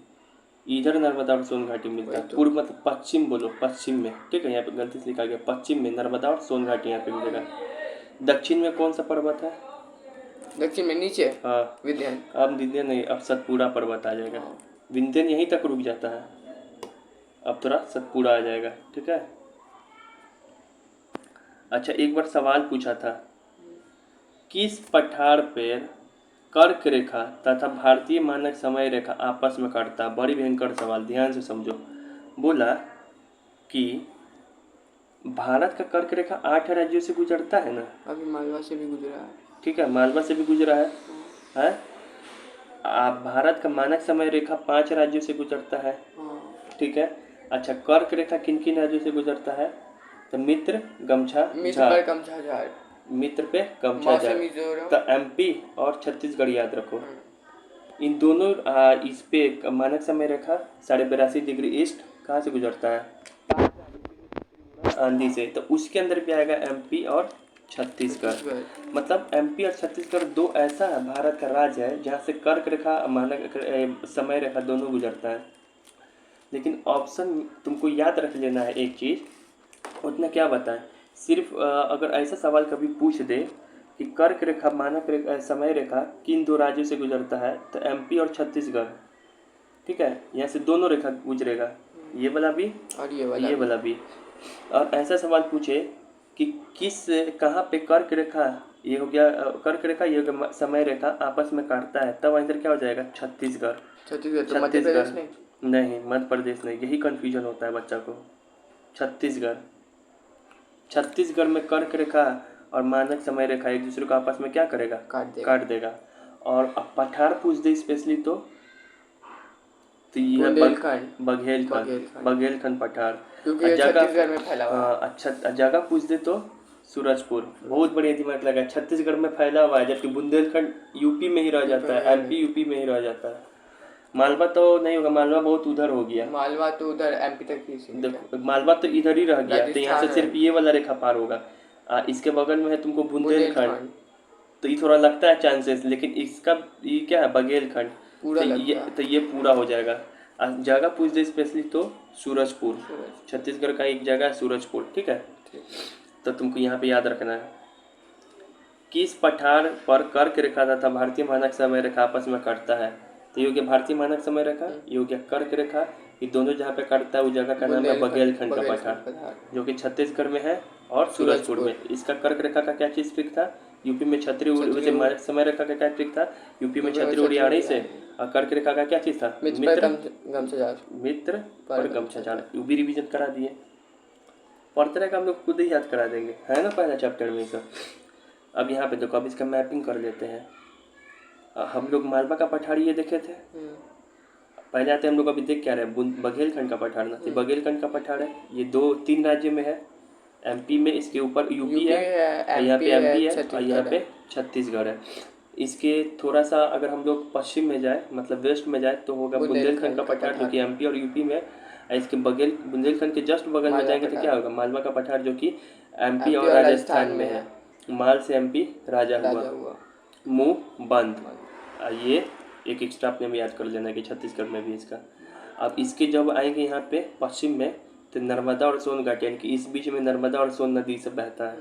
[SPEAKER 1] इधर नर्मदा और सोन घाटी मिलता है। पूर्व मतलब पश्चिम, बोलो पश्चिम में, ठीक है? यहाँ पे गलती से लिखा गया, पश्चिम में नर्मदा और सोन घाटी यहाँ पे मिलेगा। दक्षिण में कौन सा पर्वत है?
[SPEAKER 2] दक्षिण में नीचे,
[SPEAKER 1] हाँ,
[SPEAKER 2] विंध्यन।
[SPEAKER 1] अब विंध्यन नहीं, अब सतपुड़ा पर्वत आ जाएगा। विंध्यन यहीं तक रुक जाता है, अब थोड़ा सतपुड़ा आ जाएगा, ठीक है? अच्छा, एक बार सवाल पूछा था, किस पठार पर कर्क रेखा तथा भारतीय मानक समय रेखा आपस में काटता? बड़ी भयंकर सवाल, ध्यान से समझो। बोला कि भारत का कर्क रेखा 8 राज्यों से गुजरता है ना?
[SPEAKER 2] अभी मालवा से भी गुजरा है,
[SPEAKER 1] ठीक है, मालवा से भी गुजरा है। भारत का मानक समय रेखा 5 राज्यों से गुजरता है, ठीक है? अच्छा, कर्क रेखा किन किन राज्यों से गुजरता है? तो मित्र, गमछा, झार। मित्र पे गमछा, झार। तो एमपी और छत्तीसगढ़ याद रखो। इन दोनों इस पे मानक समय रेखा 82.5 डिग्री ईस्ट कहाँ से गुजरता है? आंधी से। तो उसके अंदर भी आएगा एमपी और छत्तीसगढ़। मतलब एमपी और छत्तीसगढ़ दो ऐसा भारत का राज्य है जहाँ से कर्क रेखा मानक समय रेखा दोनों गुजरता है। लेकिन ऑप्शन तुमको याद रख लेना है एक चीज़, उतना क्या बताएं, सिर्फ अगर ऐसा सवाल कभी पूछ दे कि कर्क रेखा मानक समय रेखा किन 2 राज्यों से गुजरता है, तो एमपी और छत्तीसगढ़, ठीक है? यहाँ से दोनों रेखा गुजरेगा, ये वाला भी और ये वाला भी। और ऐसा सवाल पूछे कि कहाँ पे कर्क रेखा, ये हो गया कर्क रेखा, ये हो गया समय रेखा, आपस में काटता है, तब आंसर क्या हो जाएगा? छत्तीसगढ़।
[SPEAKER 2] तो मध्य प्रदेश
[SPEAKER 1] नहीं, मध्य प्रदेश नहीं, यही कंफ्यूजन होता है बच्चा को। छत्तीसगढ़ में कर्क रेखा और मानक समय रेखा एक दूसरे को आपस में क्या करेगा? काट देगा। और अब पठार पूछ दे स्पेशली तो यह बघेलखंड पठार।
[SPEAKER 2] छत्तीसगढ़ में फैला हुआ है।
[SPEAKER 1] अच्छा, जगह पूछ दे तो सूरजपुर। बहुत बढ़िया दिमाग लगा, छत्तीसगढ़ में फैला हुआ है, जबकि बुंदेलखंड यूपी में ही रह जाता है, एमपी यूपी में ही रह जाता है। मालवा तो नहीं होगा, मालवा बहुत उधर हो गया।
[SPEAKER 2] मालवा तो उधर एमपी तक ही सीमित है।
[SPEAKER 1] देखो मालवा तो इधर ही रह गया, तो यहाँ से
[SPEAKER 2] राजस्थान
[SPEAKER 1] सिर्फ ये वाला रेखा पार होगा। इसके बगल में है तुमको बुंदेलखंड,
[SPEAKER 2] बुंदेलखंड
[SPEAKER 1] तो ये थोड़ा लगता है चांसेस, लेकिन इसका ये क्या है, बघेलखंड।
[SPEAKER 2] पूरा
[SPEAKER 1] तो ये पूरा हो जाएगा। जगह पूछ दे स्पेशली तो सूरजपुर, छत्तीसगढ़ का एक जगह है सूरजपुर, ठीक है। तो तुमको यहाँ पे याद रखना है किस पठार पर कर्क रेखा तथा भारतीय मानक समय रेखा आपस में कटता है। तो ये हो गया भारतीय मानक समय रेखा, ये हो गया कर्क रेखा। ये दोनों जहाँ पे कटता है उस जगह का नाम है बघेलखंड का पठार, जो कि छत्तीसगढ़ में है और सूरजपुर में। इसका कर्क रेखा का क्या चीज ट्रिक था, यूपी में छत्री मानक समय रेखा का क्या ट्रिक था, यूपी में छत्री उड़ियाणी से। और कर्क रेखा का क्या चीज था, मित्र पर गमछाझाड़। ये भी रिवीजन करा दिए, पढ़ते रहे हम लोग खुद ही याद करा देंगे, है ना, पहला चैप्टर में सब। अब यहाँ पे देखो, अब इसका मैपिंग कर लेते हैं। हम लोग मालवा का पठार ये देखे थे पहले आते हम लोग, अभी देख क्या रहे, बघेलखंड का पठार ना, बघेलखंड का पठार है। ये 2-3 राज्य में है, एमपी में, इसके ऊपर यूपी है, यहाँ पे एमपी है और यहाँ पे छत्तीसगढ़ है। इसके थोड़ा सा अगर हम लोग पश्चिम में जाए, मतलब वेस्ट में जाए, तो होगा बुंदेलखंड का पठार, जो कि एमपी और यूपी में है। इसके बुंदेलखंड के जस्ट बगल में जाएंगे तो क्या होगा, मालवा का पठार, जो कि एमपी और राजस्थान में है। माल से एमपी राजा हुआ, मुंह बंद। ये एक एक्स्ट्रा अपने में याद कर लेना कि छत्तीसगढ़ में भी इसका। अब इसके जब आएंगे यहाँ पे पश्चिम में, तो नर्मदा और सोन घाटी, यानी कि इस बीच में नर्मदा और सोन नदी से बहता है।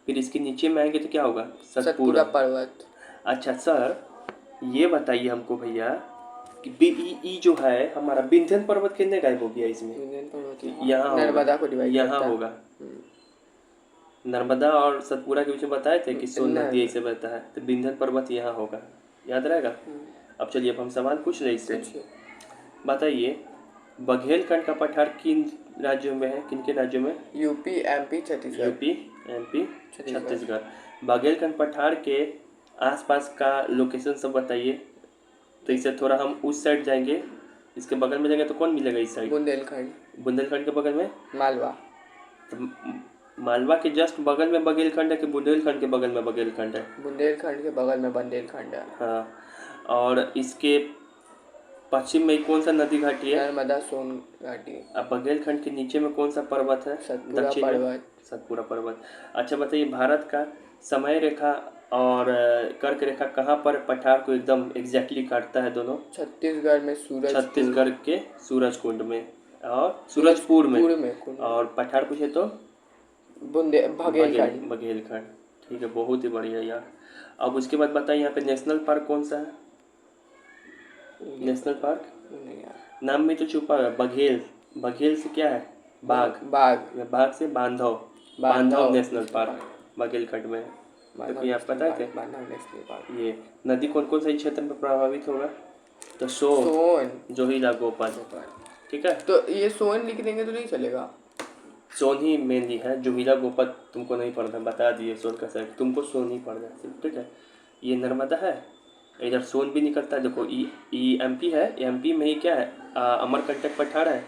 [SPEAKER 1] फिर इसके नीचे में आएंगे तो क्या होगा, सतपुरा
[SPEAKER 2] पर्वत। अच्छा
[SPEAKER 1] सर, ये बताइए हमको भैया कि ई जो है हमारा विंध्यन पर्वत कितने गायब हो गया इसमें, यहाँ
[SPEAKER 2] नर्मदा को डिवाइड
[SPEAKER 1] यहाँ होगा। नर्मदा और सतपुरा के बीच में बताए थे कि सोन नदी ऐसे बहता है, तो विंध्यन पर्वत यहाँ होगा, याद रहेगा। अब चलिए, अब हम सवाल पूछ रहे इससे, बताइए बघेलखंड का पठार किन राज्यों में है, किन के राज्यों में,
[SPEAKER 2] यूपी एमपी
[SPEAKER 1] छत्तीसगढ़। बघेलखंड पठार के आसपास का लोकेशन सब बताइए। तो इससे थोड़ा हम उस साइड जाएंगे, इसके बगल में जाएंगे तो कौन मिलेगा इस साइड, बुंदेलखंड के बगल में
[SPEAKER 2] मालवा।
[SPEAKER 1] तो मालवा के जस्ट बगल में बघेलखंड है कि बुंदेलखंड के बगल में बघेलखंड है,
[SPEAKER 2] बुंदेलखंड के बगल में बुंदेलखंड है।
[SPEAKER 1] हाँ, और इसके पश्चिम में कौन सा नदी घाटी है,
[SPEAKER 2] नर्मदा सोन घाटी।
[SPEAKER 1] अब बघेलखंड के नीचे में कौन सा पर्वत है,
[SPEAKER 2] दक्षिण पर्वत,
[SPEAKER 1] सतपुरा पर्वत। अच्छा बताइए, भारत का समय रेखा और कर्क रेखा कहाँ पर पठार को एकदम एग्जैक्टली काटता है दोनों,
[SPEAKER 2] छत्तीसगढ़ में
[SPEAKER 1] छत्तीसगढ़ के सूरजकुंड में और सूरजपुर में, और पठार पूछे तो बघेलखंड। ठीक है, बहुत ही बढ़िया यार। अब उसके बाद बताइए यहाँ पे नेशनल पार्क कौन सा है, नेशनल पार्क नाम में तो छुपा है, बघेल से क्या है, बाघ से बांधव नेशनल पार्क बघेलखंड में। तो आप पता है ये नदी कौन कौन से क्षेत्र में प्रभावित होगा, तो सोन, जोहिला, गोपाल, ठीक है।
[SPEAKER 2] तो ये सोन लिख देंगे तो नहीं चलेगा,
[SPEAKER 1] सोन ही मेनली है, जोहिला गोपाल तुमको नहीं पढ़ना, बता दिए सोन का साइड, तुमको सोन ही पढ़ना है, ठीक है। ये नर्मदा है, इधर सोन भी निकलता है। देखो ई एमपी है, एमपी में ही क्या है, अमरकंटक पठार है,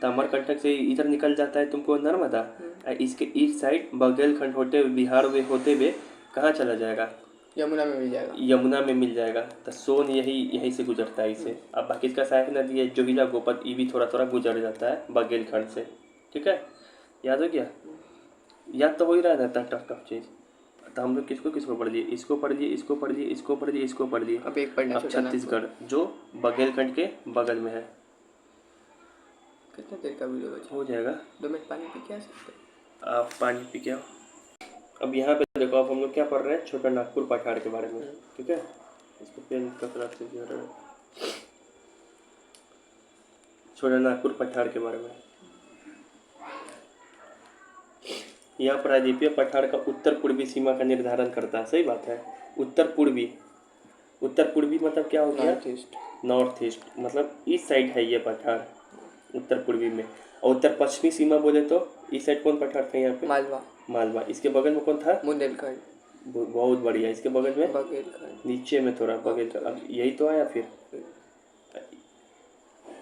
[SPEAKER 1] तो अमरकंटक से इधर निकल जाता है तुमको नर्मदा, इसके ईस्ट साइड बघेलखंड होते हुए बिहार में होते हुए कहाँ चला जाएगा, यमुना में मिल जाएगा। तो सोन यहीं से गुजरता है इसे। अब बाकी इसका सहायक नदी है जोहिला गोपद, ये भी थोड़ा थोड़ा गुजर जाता है बघेलखंड से, ठीक है। याद हो गया, याद तो हो ही रहा है ना, टफ चीज़। तो हम लोग किसको पढ़ लिए, इसको पढ़ लिए।
[SPEAKER 2] अब एक पढ़ना,
[SPEAKER 1] अब छत्तीसगढ़ जो बघेलखंड के बगल में है।
[SPEAKER 2] कितना देर का वीडियो बचा,
[SPEAKER 1] हो जाएगा,
[SPEAKER 2] 2 मिनट पानी पी के आ सकते,
[SPEAKER 1] आप पानी पी के आओ। अब यहाँ पे देखो, अब हम लोग क्या पढ़ रहे हैं, छोटा नागपुर पठार के बारे में, ठीक है। इसको पेन कपड़ा से दिया रहा है, छोटा नागपुर पठार के बारे में। यह प्रायद्वीपीय पठार का उत्तर पूर्वी सीमा का निर्धारण करता है, सही बात है। उत्तर पूर्वी मतलब क्या हो गया, नॉर्थ ईस्ट, मतलब इस साइड है ये पठार उत्तर पूर्वी में। और उत्तर पश्चिमी सीमा बोले तो इस साइड कौन पठार था, यहाँ पे मालवा। इसके बगल में कौन था,
[SPEAKER 2] बुंदेलखंड।
[SPEAKER 1] बहुत बढ़िया, इसके बगल में
[SPEAKER 2] बघेलखंड,
[SPEAKER 1] नीचे में थोड़ा बघेलखंड। अब यही तो आया, फिर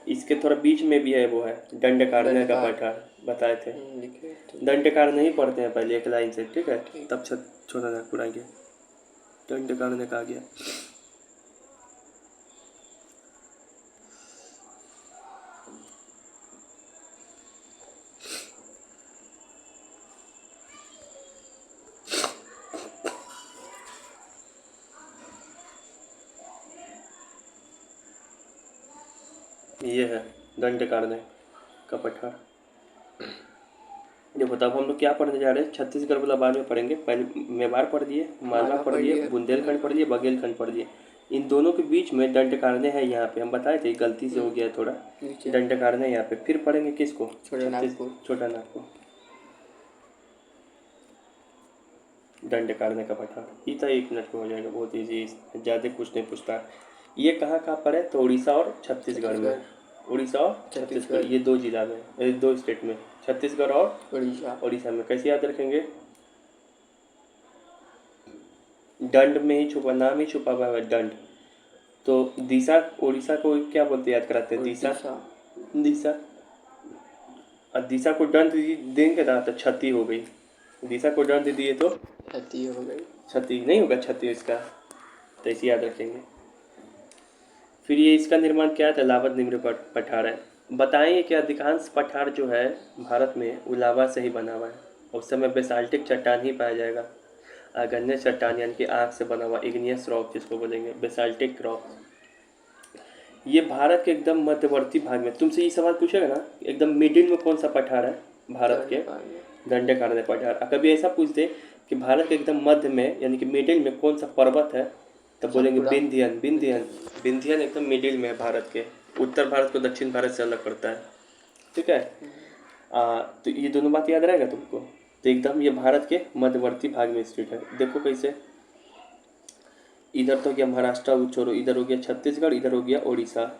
[SPEAKER 1] इसके थोड़ा बीच में भी है, वो है दंडकारण्य का पठार, बताए थे। दंडकारण्य नहीं पढ़ते हैं पहले एक लाइन से, ठीक है, तब छोटा नागपुर आ गया, दंडकारण्य का आ गया। ये है दंड कारने का पठार। देखो तब हम लोग क्या पढ़ने जा रहे हैं, छत्तीसगढ़ वाला बाद में पढ़ेंगे। पहले मेवाड़ पढ़ दिए, मालवा पढ़ दिए, बुंदेलखंड पढ़ दिए, बघेलखंड पढ़ दिए। इन दोनों के बीच में दंड कारने हैं यहाँ पे, हम बताए थे गलती से हो गया थोड़ा।
[SPEAKER 2] नीचे
[SPEAKER 1] दंड कारने यहाँ पे। फिर पढ़ेंगे किसको,
[SPEAKER 2] छोटा नागपुर।
[SPEAKER 1] छोटा नागपुर। दंड कारने का पठार ये तो 1 मिनट में हो जाएगा, बहुत ईजी, ज़्यादा कुछ नहीं पूछता। ये कहाँ कहाँ पर है, तो उड़ीसा और छत्तीसगढ़ में। उड़ीसा और छत्तीसगढ़ ये 2 जिला में, ये 2 स्टेट में, छत्तीसगढ़ और उड़ीसा में। कैसे याद रखेंगे, दंड में ही छुपा, नाम ही छुपा हुआ है दंड। तो दिशा, उड़ीसा को क्या बोलते याद कराते हैं, दिशा। दिशा और दिशा को दंड देंगे ना तो क्षति हो गई। दिशा को दंड दिए तो
[SPEAKER 2] क्षति हो गई,
[SPEAKER 1] क्षति नहीं होगा, क्षति इसका, तो इसे याद रखेंगे। फिर ये इसका निर्माण क्या था, लावा निम्न पठार है। बताएंगे कि अधिकांश पठार जो है भारत में वो लावा से ही बना हुआ है। उस समय बेसाल्टिक चट्टान ही पाया जाएगा, अग्नेय चट्टान यानी कि आग से बना हुआ, इग्नियस रॉक जिसको बोलेंगे, बेसाल्टिक रॉक। ये भारत के एकदम मध्यवर्ती भाग में, तुमसे ये सवाल पूछेगा ना एकदम मिडिल में कौन सा पठार है भारत के, दंड कारने पठार। कभी ऐसा पूछ दे कि भारत के एकदम मध्य में यानी कि मिडिल में कौन सा पर्वत है, तो बोलेंगे विंध्यन। विंध्यन, विंध्यन एकदम मिडिल में है भारत के, उत्तर भारत को दक्षिण भारत से अलग करता है, ठीक है। तो ये दोनों बात याद रहेगा तुमको। तो एकदम ये भारत के मध्यवर्ती भाग में स्थित है। देखो कैसे, इधर तो गया महाराष्ट्र, छोड़ो, इधर हो गया छत्तीसगढ़, इधर हो गया उड़ीसा,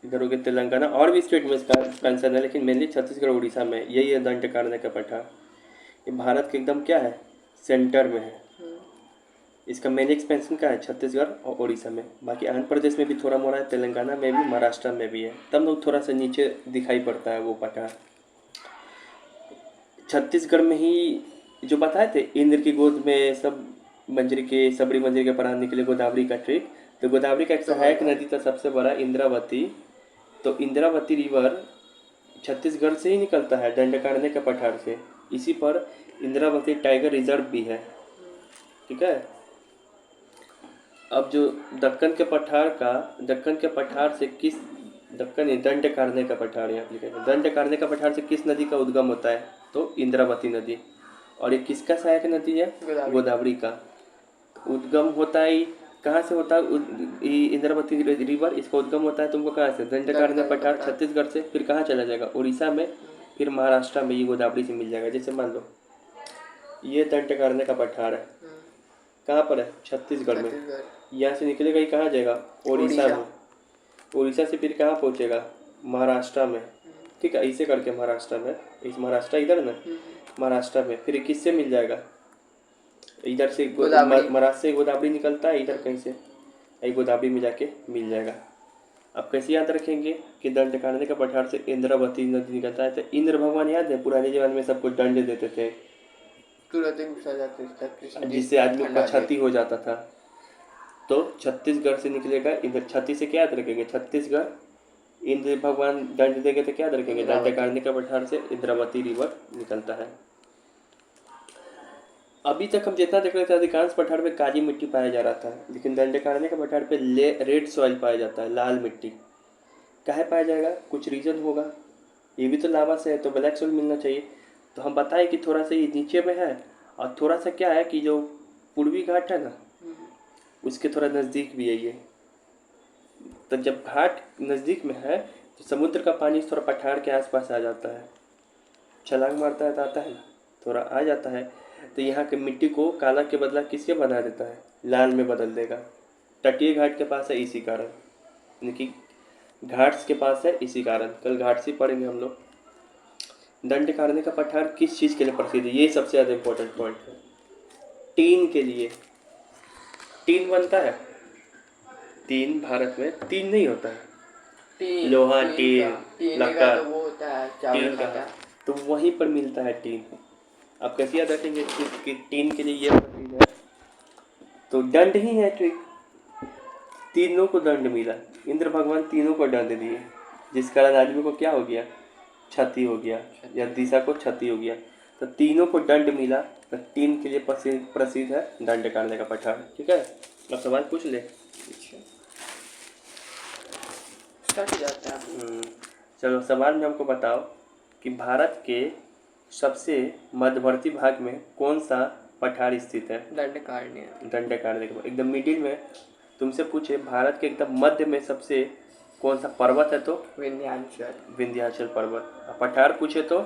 [SPEAKER 1] इधर हो गया तेलंगाना, और भी स्टेट में इसका एक्सपेंशन है, लेकिन मेनली छत्तीसगढ़ उड़ीसा में यही है दंड कारने का पठार। ये भारत के एकदम क्या है, सेंटर में है। इसका मेन एक्सपेंशन क्या है, छत्तीसगढ़ और उड़ीसा में। बाकी आंध्र प्रदेश में भी थोड़ा मोड़ा है, तेलंगाना में भी, महाराष्ट्र में भी है, तब लोग थोड़ा सा नीचे दिखाई पड़ता है वो पठार। छत्तीसगढ़ में ही जो बताए थे इंद्र की गोद में सब मंजरी के, सबरी मंजरी के पढ़ाने के लिए गोदावरी का ट्रिक। तो गोदावरी का एक सहायक नदी था सबसे बड़ा, इंद्रावती। तो इंद्रावती रिवर छत्तीसगढ़ से ही निकलता है, दंड कारने के पठार से। इसी पर इंद्रावती टाइगर रिजर्व भी है, ठीक है। अब जो दक्कन के पठार से किस, दक्कन दंड कारने का पठार यहाँ लिखा है, दंड कारने का पठार से किस नदी का उद्गम होता है, तो इंद्रावती नदी। और ये किसका सहायक नदी है, गोदावरी का। उद्गम होता है कहाँ से होता है इंद्रावती रिवर, इसका उद्गम होता है तुमको कहाँ से, दंड कारने पठार छत्तीसगढ़ से। फिर कहाँ चला जाएगा, उड़ीसा में, फिर महाराष्ट्र में ये गोदावरी से मिल जाएगा। जैसे मान लो ये दंड कारने का पठार है, कहाँ पर है, छत्तीसगढ़ में। यहाँ से निकलेगा, ये कहाँ जाएगा, उड़ीसा में। उड़ीसा से फिर कहाँ पहुँचेगा, महाराष्ट्र में, ठीक है। ऐसे करके महाराष्ट्र में, इस महाराष्ट्र इधर ना, महाराष्ट्र में फिर किससे मिल जाएगा, इधर से महाराष्ट्र से गोदावरी निकलता है, इधर कहीं से ये गोदावरी में जाके मिल जाएगा। अब कैसे याद रखेंगे कि दंड कारने का पठार से इंद्रावती नदी निकलता है। तो इंद्र भगवान याद है, पुराने जमाने में सबको दंड देते थे, जिससे आदमी को क्षति हो जाता था। तो छत्तीसगढ़ से निकलेगा इधर, छत्तीस से क्या याद रखेंगे, छत्तीसगढ़, इंद्र भगवान दंड देंगे तो क्या याद रखेंगे, दंड कारने का पठार से इंद्रावती रिवर निकलता है। अभी तक हम जितना देख रहे थे अधिकांश पठार पे काली मिट्टी पाया जा रहा था, लेकिन दंड कारने का पठार पे रेड सॉइल पाया जाता है, लाल मिट्टी। काहे पाया जाएगा, कुछ रीजन होगा। ये भी तो लावा से है, तो ब्लैक सॉइल मिलना चाहिए। तो हम बताएं कि थोड़ा सा ये नीचे में है, और थोड़ा सा क्या है कि जो पूर्वी घाट है ना, उसके थोड़ा नज़दीक भी है ये। तो जब घाट नज़दीक में है तो समुद्र का पानी थोड़ा पठार के आसपास आ जाता है, छलांग मारता है तो आता है, थोड़ा आ जाता है। तो यहाँ के मिट्टी को काला के बदला किसके बना देता है, लाल में बदल देगा। तटीय घाट के पास है इसी कारण, यानी कि घाट्स के पास है इसी कारण। कल घाट से पढ़ेंगे हम लोग। दंड कारने का पठार किस चीज़ के लिए प्रसिद्ध है, ये सबसे ज़्यादा इम्पोर्टेंट पॉइंट है। टीन के लिए। टीन बनता है, टीन भारत में टीन नहीं होता है, लोहा, टीन, लक्कर, टीन का, तो वहीं पर मिलता है टीन। आप कैसे याद रखेंगे कि टीन के लिए ये प्रसिद्ध है, तो दंड ही है ट्रिक। तीनों को दंड मिला, इंद्र भगवान तीनों को दंड दिए, जिस कारण आदमी को क्या हो गया, क्षति हो गया, या दिशा को क्षति हो गया। तो तीनों को दंड मिला, तो टीन के लिए प्रसिद्ध है दंड कारने का पठार, ठीक है। अब सवाल पूछ ले।
[SPEAKER 2] कट जाता है।
[SPEAKER 1] चलो सवाल में हमको बताओ कि भारत के सबसे मध्यवर्ती भाग में कौन सा पठार स्थित है।
[SPEAKER 2] दंडकारण्य।
[SPEAKER 1] दंडकारण्य एकदम मिडिल में तुमसे पूछे भारत के एकदम मध्य में सबसे कौन सा पर्वत है तो
[SPEAKER 2] विंध्याचल।
[SPEAKER 1] विंध्याचल पर्वत। पठार पूछे तो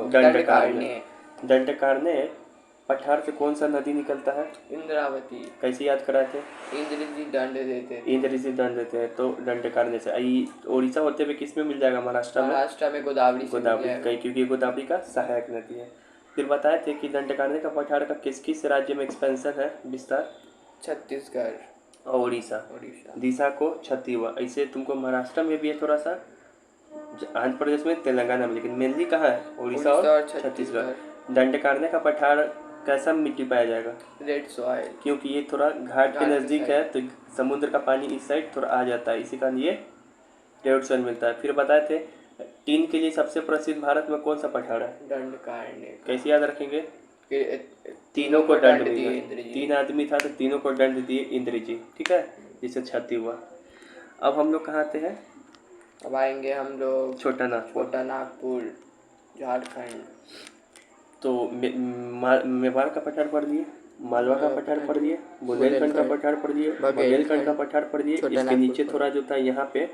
[SPEAKER 2] दंडकारण्य।
[SPEAKER 1] दंडकारण्य पठार से कौन सा नदी निकलता है।
[SPEAKER 2] इंद्रावती।
[SPEAKER 1] कैसे याद कराए थे।
[SPEAKER 2] इंद्र जी दंड देते थे।
[SPEAKER 1] इंद्र जी दंड देते हैं तो दंडकारण्य से। उड़ीसा होते हुए किस में मिल जाएगा।
[SPEAKER 2] महाराष्ट्र में गोदावरी से मिल जाएगा।
[SPEAKER 1] क्योंकि गोदावरी का सहायक नदी है। फिर बताए थे कि दंडकारण्य का पठार का किस किस राज्य में एक्सपेंशन है विस्तार।
[SPEAKER 2] छत्तीसगढ़
[SPEAKER 1] और उड़ीसा। दिशा को छत्तीसगढ़। ऐसे तुमको महाराष्ट्र में भी है थोड़ा सा, आंध्र प्रदेश में, तेलंगाना में, लेकिन मेनली कहाँ है उड़ीसा और छत्तीसगढ़। दंडकारण्य का पठार कैसा मिट्टी पाया जाएगा।
[SPEAKER 2] Red soil.
[SPEAKER 1] क्योंकि ये थोड़ा घाट के नज़दीक है तो समुद्र का पानी इस साइड थोड़ा आ जाता है, इसी कारण ये रेड सॉइल मिलता है। फिर बताए थे टीन के लिए सबसे प्रसिद्ध भारत में कौन सा पठार है।
[SPEAKER 2] दंडकारण्य।
[SPEAKER 1] कैसे याद रखेंगे। तीनों को दंड दिए। 3 आदमी था तो तीनों को दंड दिए इंद्र जी। ठीक है, जिससे क्षति हुआ। अब हम लोग कहाँ आते हैं।
[SPEAKER 2] अब आएंगे हम लोग
[SPEAKER 1] छोटा नागपुर
[SPEAKER 2] झारखंड।
[SPEAKER 1] तो मेवाड़ का पठार पढ़ लिए, मालवा का पठार पढ़ लिए, बुंदेलखंड का पठार पढ़ लिए, बघेलखंड का पठार पढ़ लिए। इसके नीचे थोड़ा जो था यहाँ पे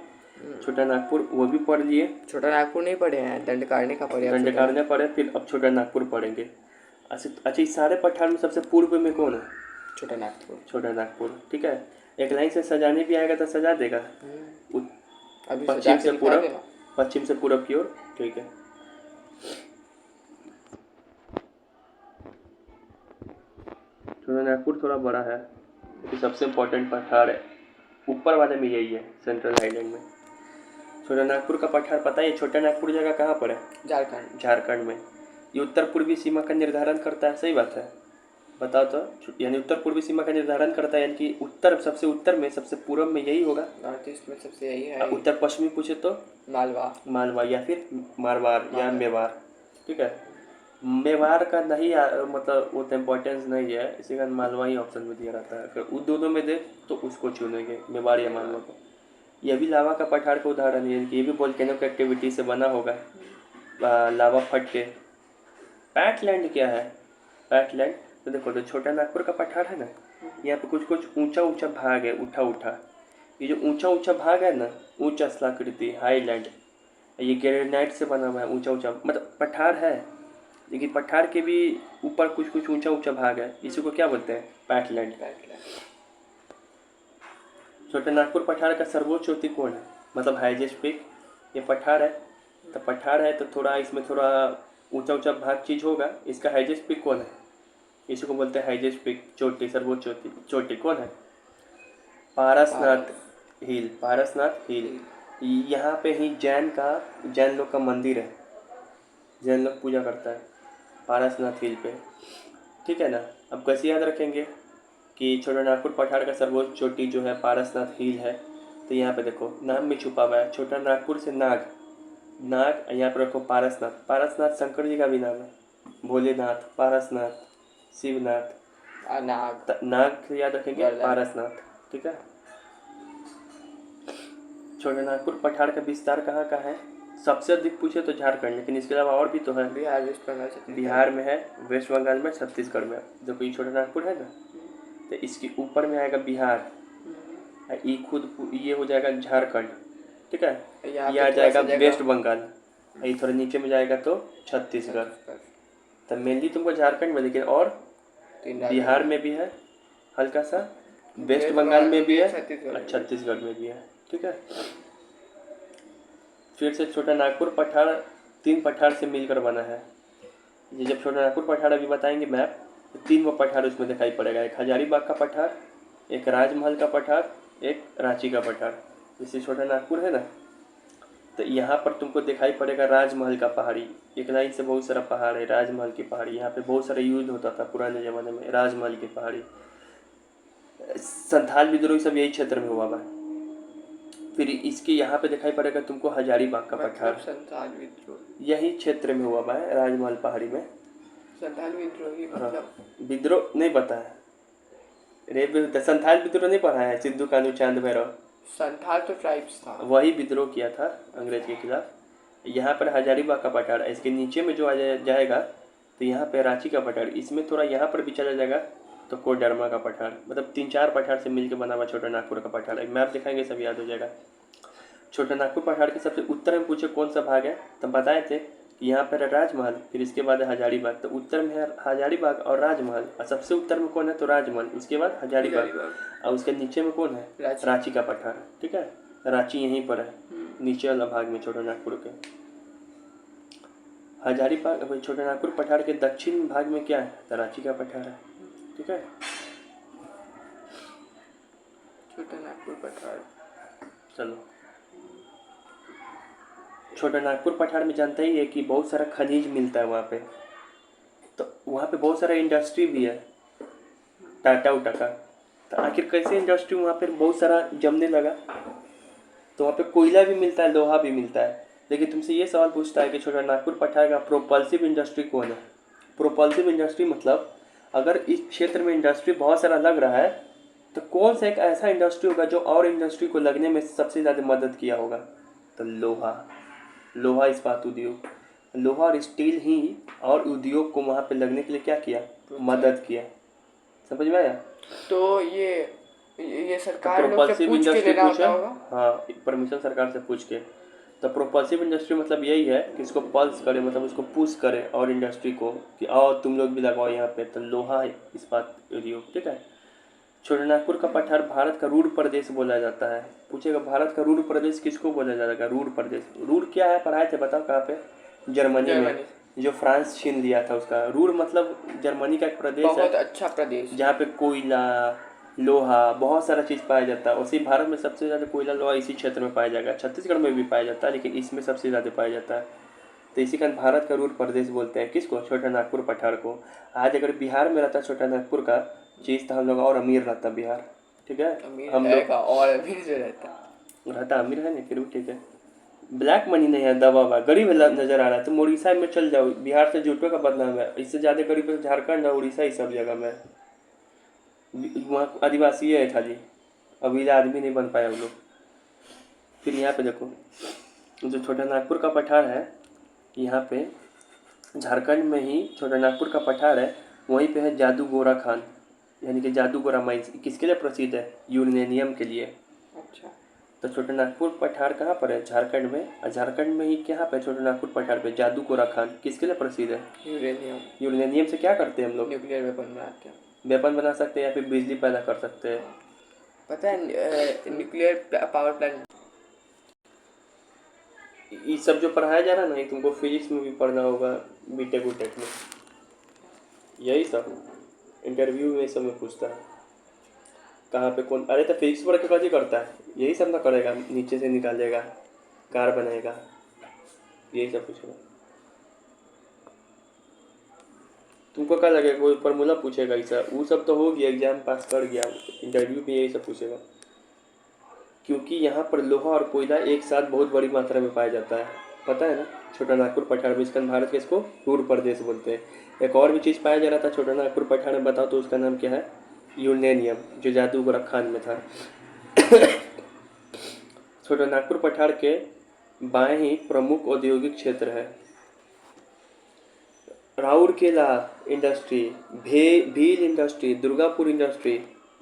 [SPEAKER 1] छोटा नागपुर वो भी पढ़ लिए।
[SPEAKER 2] छोटा नागपुर नहीं पढ़े हैं, दंडकारण्य का पढ़े।
[SPEAKER 1] दंडकारण्य पढ़े, फिर अब छोटा नागपुर पढ़ेंगे। अच्छा, इस सारे पठार में सबसे पूर्व में कौन है।
[SPEAKER 2] छोटा नागपुर।
[SPEAKER 1] छोटा नागपुर। ठीक है, एक लाइन से सजाने भी आएगा तो सजा देगा। पश्चिम से पूरब की ओर। ठीक है, छोटा नागपुर थोड़ा बड़ा है, तो सबसे इम्पोर्टेंट पठार है ऊपर वाले में यही है, सेंट्रल आइलैंड में। छोटा नागपुर का पठार पता है। छोटा नागपुर जगह कहाँ पर है। झारखंड में। ये उत्तर पूर्वी सीमा का निर्धारण करता है। सही बात है, बताओ तो। यानी उत्तर पूर्वी सीमा का निर्धारण करता है, यानी कि उत्तर सबसे उत्तर में सबसे पूर्व में यही होगा।
[SPEAKER 2] नॉर्थ ईस्ट में सबसे यही है।
[SPEAKER 1] उत्तर पश्चिमी पूछे तो मालवा या फिर मारवाड़ या मेवाड़। ठीक है, मेवाड़ का नहीं मतलब उतना इम्पोर्टेंस नहीं है, इसी कारण मालवा ही ऑप्शन में दिया रहता है। अगर उन दोनों में दे तो उसको चुनेंगे, मेवाड़ या मालवा को। यह भी लावा का पठार का उदाहरण है, ये भी वोल्केनिक एक्टिविटी से बना होगा। लावा फट के। पैटलैंड क्या है। पैटलैंड तो देखो, तो छोटा नागपुर का पठार है ना, यहाँ पे कुछ कुछ ऊंचा भाग है, उठा। ये जो ऊंचा भाग है ना, ऊंचा स्थलाकृति हाईलैंड, ये ग्रेनाइट से बना हुआ है। ऊंचा मतलब पठार है, लेकिन पठार के भी ऊपर कुछ ऊंचा भाग है। इसी को क्या बोलते हैं, पैटलैंड। छोटा नागपुर पठार का सर्वोच्च चोटी कौन है, मतलब हाईएस्ट पीक। ये पठार है तो थोड़ा इसमें थोड़ा ऊंचा भाग चीज होगा। इसका हाईएस्ट पीक कौन है, इसी को बोलते हैं हाईएस्ट पीक, चोटी, सर्वोच्च चोटी कौन है। पारसनाथ हिल। यहाँ पे ही जैन लोग का मंदिर है, जैन लोग पूजा करता है पारसनाथ हिल पे। ठीक है ना। अब कैसे याद रखेंगे कि छोटा नागपुर पठार का सर्वोच्च चोटी जो है पारसनाथ हिल है। तो यहाँ पे देखो नाम में छुपा हुआ है, छोटा नागपुर से नाग, यहाँ पर रखो पारसनाथ शंकर जी का भी नाम है। भोलेनाथ, पारसनाथ, शिवनाथ, नाग याद रखेंगे, पारसनाथ। ठीक है। छोटा नागपुर पठार का विस्तार कहाँ का है, सबसे अधिक पूछे तो झारखंड, लेकिन इसके अलावा और भी तो है। बिहार में है, वेस्ट बंगाल में, छत्तीसगढ़ में। देखो ये छोटा नागपुर है ना, तो इसके ऊपर में आएगा बिहार, ये खुद ये हो जाएगा झारखंड। ठीक है, ये आ जाएगा वेस्ट बंगाल, ये थोड़ा नीचे में जाएगा तो छत्तीसगढ़। तो मेनली तुमको झारखंड में, लेकिन और बिहार में भी है हल्का सा, वेस्ट बंगाल में भी है, छत्तीसगढ़ में भी है। ठीक है। फिर से छोटा नागपुर पठार 3 पठार से मिलकर बना है। ये जब छोटा नागपुर पठार अभी बताएंगे मैप, तो 3 वो पठार उसमें दिखाई पड़ेगा। एक हजारीबाग का पठार, एक राजमहल का पठार, एक रांची का पठार। जैसे छोटा नागपुर है ना, तो यहाँ पर तुमको दिखाई पड़ेगा राजमहल का पहाड़ी। एक लाइन से बहुत सारा पहाड़ है, राजमहल की पहाड़ी। यहाँ पे बहुत सारा युद्ध होता था पुराने ज़माने में, राजमहल की पहाड़ी। संथाल विद्रोह सब यही क्षेत्र में हुआ है। फिर इसके यहाँ पे दिखाई पड़ेगा तुमको हजारीबाग का पठार,
[SPEAKER 2] संथाल विद्रोह
[SPEAKER 1] यही क्षेत्र में हुआ है, राजमहल पहाड़ी में।
[SPEAKER 2] संथाल विद्रोह मतलब
[SPEAKER 1] विद्रोह नहीं पता है रे, संथाल विद्रोह नहीं पढ़ा है, सिद्धू कानू चांद भैरव।
[SPEAKER 2] संथाल तो ट्राइब्स था।
[SPEAKER 1] वही विद्रोह किया था अंग्रेज के खिलाफ। यहाँ पर हजारीबाग का पठार है, इसके नीचे में जो आ जाएगा तो यहाँ पे रांची का पठार, इसमें थोड़ा यहाँ पर भी चला जाएगा तो कोडरमा का पठार। मतलब 3-4 पठार से मिलकर बना हुआ छोटा नागपुर का पठार। एक मैप दिखाएंगे सब याद हो जाएगा। छोटा नागपुर पठार के सबसे उत्तर में पूछे कौन सा भाग है, तो बताए थे कि यहाँ पर है राजमहल, फिर इसके बाद है हजारीबाग। तो उत्तर में है हजारीबाग और राजमहल, और सबसे उत्तर में कौन है तो राजमहल, उसके बाद हजारीबाग, और उसके नीचे में कौन है रांची का पठार। ठीक है, रांची यहीं पर है नीचे वाला भाग में छोटा नागपुर के। हजारीबाग छोटा नागपुर पठार के दक्षिण भाग में क्या है तो रांची का पठार है। ठीक है,
[SPEAKER 2] छोटा नागपुर पठार।
[SPEAKER 1] चलो, छोटा नागपुर पठार में जानते ही है कि बहुत सारा खनिज मिलता है वहाँ पे, तो वहाँ पे बहुत सारा इंडस्ट्री भी है, टाटा उटा का। तो आखिर कैसे इंडस्ट्री वहाँ पे बहुत सारा जमने लगा, तो वहाँ पे कोयला भी मिलता है, लोहा भी मिलता है। लेकिन तुमसे ये सवाल पूछता है कि छोटा नागपुर पठार का प्रोपल्सिव इंडस्ट्री कौन है। प्रोपल्सिव इंडस्ट्री मतलब अगर इस क्षेत्र में इंडस्ट्री बहुत सारा लग रहा है तो कौन सा एक ऐसा इंडस्ट्री होगा जो और इंडस्ट्री को लगने में सबसे ज़्यादा मदद किया होगा, तो लोहा इस्पात उद्योग, लोहा और स्टील ही और उद्योग को वहाँ पे लगने के लिए क्या किया, मदद किया। समझ में आया।
[SPEAKER 2] तो ये सरकार लोग से
[SPEAKER 1] प्रोपल्सिव
[SPEAKER 2] पूछ के
[SPEAKER 1] इंडस्ट्री
[SPEAKER 2] लेना
[SPEAKER 1] पूछे,
[SPEAKER 2] होता होगा।
[SPEAKER 1] हाँ परमिशन सरकार से पूछ के। तो प्रोपल्सिव इंडस्ट्री मतलब यही है कि इसको पल्स करे, मतलब उसको पुश करे और इंडस्ट्री को कि आओ तुम लोग भी लगाओ यहाँ पे, तो लोहा इस्पात उद्योग। ठीक है, छोटा नागपुर का पठार भारत का रूर प्रदेश बोला जाता है। पूछेगा भारत का रूर प्रदेश किसको बोला जाएगा, रूर प्रदेश। रूर क्या है पढ़ाए थे बताओ कहाँ पे, जर्मनी में, जो फ्रांस छीन लिया था उसका। रूर मतलब जर्मनी का एक प्रदेश है,
[SPEAKER 2] बहुत अच्छा प्रदेश,
[SPEAKER 1] जहाँ पे कोयला लोहा बहुत सारा चीज़ पाया जाता है। उसी भारत में सबसे ज़्यादा कोयला लोहा इसी क्षेत्र में पाया जाएगा। छत्तीसगढ़ में भी पाया जाता है लेकिन इसमें सबसे ज़्यादा पाया जाता है। तो इसी कारण भारत का रूर प्रदेश बोलते हैं किसको, छोटा नागपुर पठार को। आज अगर बिहार में रहता छोटा नागपुर का चीज़ तो हम लोग और अमीर रहता बिहार। ठीक है, हम लोग
[SPEAKER 2] और अमीर जो
[SPEAKER 1] रहता अमीर है ना, फिर भी ठीक है। ब्लैक मनी नहीं है, दबा हुआ गरीब नजर आ रहा है। तुम उड़ीसा में चल जाओ, बिहार से जुटो का बदनाम है, इससे ज़्यादा गरीब झारखंड है, उड़ीसा, ही सब जगह में। वहाँ आदिवासी है खाली, अमीर आदमी नहीं बन पाया हम लोग। फिर यहाँ पे देखो जो छोटा नागपुर का पठार है, यहाँ पे झारखंड में ही छोटा नागपुर का पठार है, वहीं पे है जादू गोरा खान, यानी कि जादू गोरा माइंस। किसके लिए प्रसिद्ध है, यूरेनियम के लिए।
[SPEAKER 2] अच्छा,
[SPEAKER 1] तो छोटा नागपुर पठार कहाँ पर है, झारखंड में। और झारखंड में ही कहाँ पे छोटा नागपुर पठार पे जादू गोरा खान किसके लिए प्रसिद्ध है,
[SPEAKER 2] यूरेनियम।
[SPEAKER 1] यूरेनियम से क्या करते हैं हम लोग,
[SPEAKER 2] न्यूक्लियर वेपन बनाते हैं।
[SPEAKER 1] वेपन बना सकते हैं या फिर बिजली पैदा कर सकते हैं।
[SPEAKER 2] पता है न्यूक्लियर पावर प्लांट।
[SPEAKER 1] ये सब जो पढ़ाया जा रहा है ना, ये तुमको फिजिक्स में भी पढ़ना होगा, बीटेक वूटेक में। यही सब इंटरव्यू में सब में पूछता है कहाँ पे कौन। अरे तो फिजिक्स पढ़ के कैसे करता है, यही सब ना करेगा, नीचे से निकालेगा, कार बनाएगा, यही सब पूछेगा। तुमको क्या लगेगा कोई फॉर्मूला पूछेगा ऐसा, वो सब तो हो गया, एग्जाम पास कर गया, इंटरव्यू में यही सब पूछेगा। क्योंकि यहाँ पर लोहा और कोयला एक साथ बहुत बड़ी मात्रा में पाया जाता है, पता है ना। छोटा नागपुर पठार में, इसका भारत के इसको रूर प्रदेश बोलते हैं। एक और भी चीज़ पाया जा रहा था छोटा नागपुर पठार में, बताओ तो उसका नाम क्या है, यूरेनियम, जो जादू गोरा खान में था। छोटा नागपुर पठार के बाएं ही प्रमुख औद्योगिक क्षेत्र है, Rourkela industry, Bhil industry, Durgapur industry,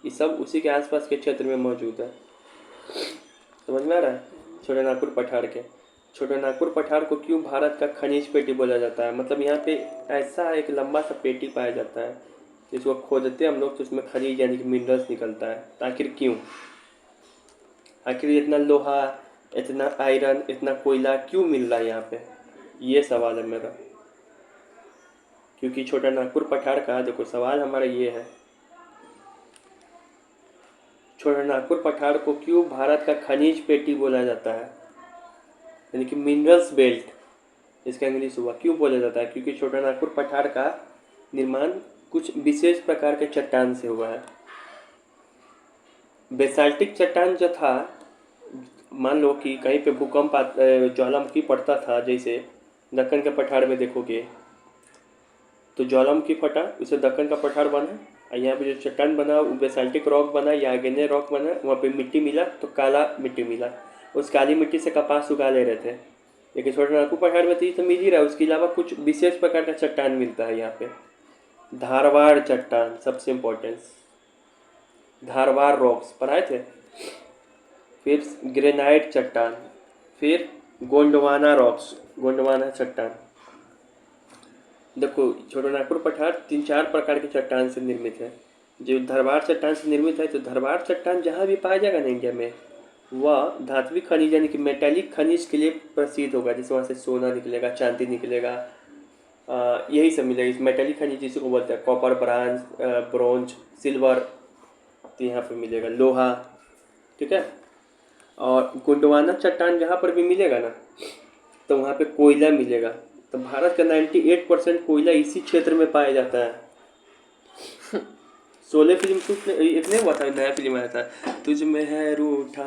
[SPEAKER 1] ये सब उसी के आसपास के क्षेत्र में मौजूद है। समझ में आ रहा है। छोटा नागपुर पठार के, छोटा नागपुर पठार को क्यों भारत का खनिज पेटी बोला जाता है, मतलब यहाँ पे ऐसा एक लंबा सा पेटी पाया जाता है, जिसको खोदते हम लोग तो उसमें खनिज यानी कि मिनरल्स निकलता है। तो आखिर क्यों, आखिर इतना लोहा, इतना आयरन, इतना कोयला क्यों मिल रहा है यहाँ पे, ये सवाल है मेरा। क्योंकि छोटा नागपुर पठार का देखो सवाल हमारा ये है, छोटा नागपुर पठार को क्यों भारत का खनिज पेटी बोला जाता है, यानी कि मिनरल्स बेल्ट, इसका इंग्लिश हुआ, क्यों बोला जाता है। क्योंकि छोटा नागपुर पठार का निर्माण कुछ विशेष प्रकार के चट्टान से हुआ है। बेसाल्टिक चट्टान जो था, मान लो कि कहीं पे भूकंप ज्वालामुखी पड़ता था, जैसे दक्कन के पठार में देखोगे तो ज्वालामुखी फटा, उसे दक्कन का पठार बना। और यहाँ पे जो चट्टान बना वो बेसाल्टिक रॉक बना या आर्गेनिया रॉक बना, वहाँ पे मिट्टी मिला तो काला मिट्टी मिला, उस काली मिट्टी से कपास उगा ले रहे थे। लेकिन छोटानागपुर पहाड़ में तो ये तो मिल ही रहा है, उसके अलावा कुछ विशेष प्रकार का चट्टान मिलता है यहाँ पे। धारवाड़ चट्टान सबसे इम्पोर्टेंस, धारवाड़ रॉक्स पढ़ाए थे। फिर ग्रेनाइट चट्टान, फिर गोंडवाना रॉक्स, गोंडवाना चट्टान। देखो छोटानागपुर पठार 3-4 प्रकार के चट्टान से निर्मित है। जो धरवाड़ चट्टान से निर्मित है, तो धरवाड़ चट्टान जहाँ भी पाया जाएगा ना इंडिया में, वह धात्विक खनिज यानी कि मेटेलिक खनिज के लिए प्रसिद्ध होगा। जैसे वहाँ से सोना निकलेगा, चांदी निकलेगा, यही सब मिलेगा। इस मेटेलिक खनिज जिसको बोलते हैं कॉपर, ब्रोंज, सिल्वर, तो यहाँ पर मिलेगा लोहा, ठीक है। और गोंडवाना चट्टान जहाँ पर भी मिलेगा ना, तो वहाँ पे कोयला मिलेगा। तो भारत का 98% कोयला इसी क्षेत्र में पाया जाता है। शोले फिल्म शूट एक नहीं हुआ था, नया फिल्म आया था, तुझ में है रूठा,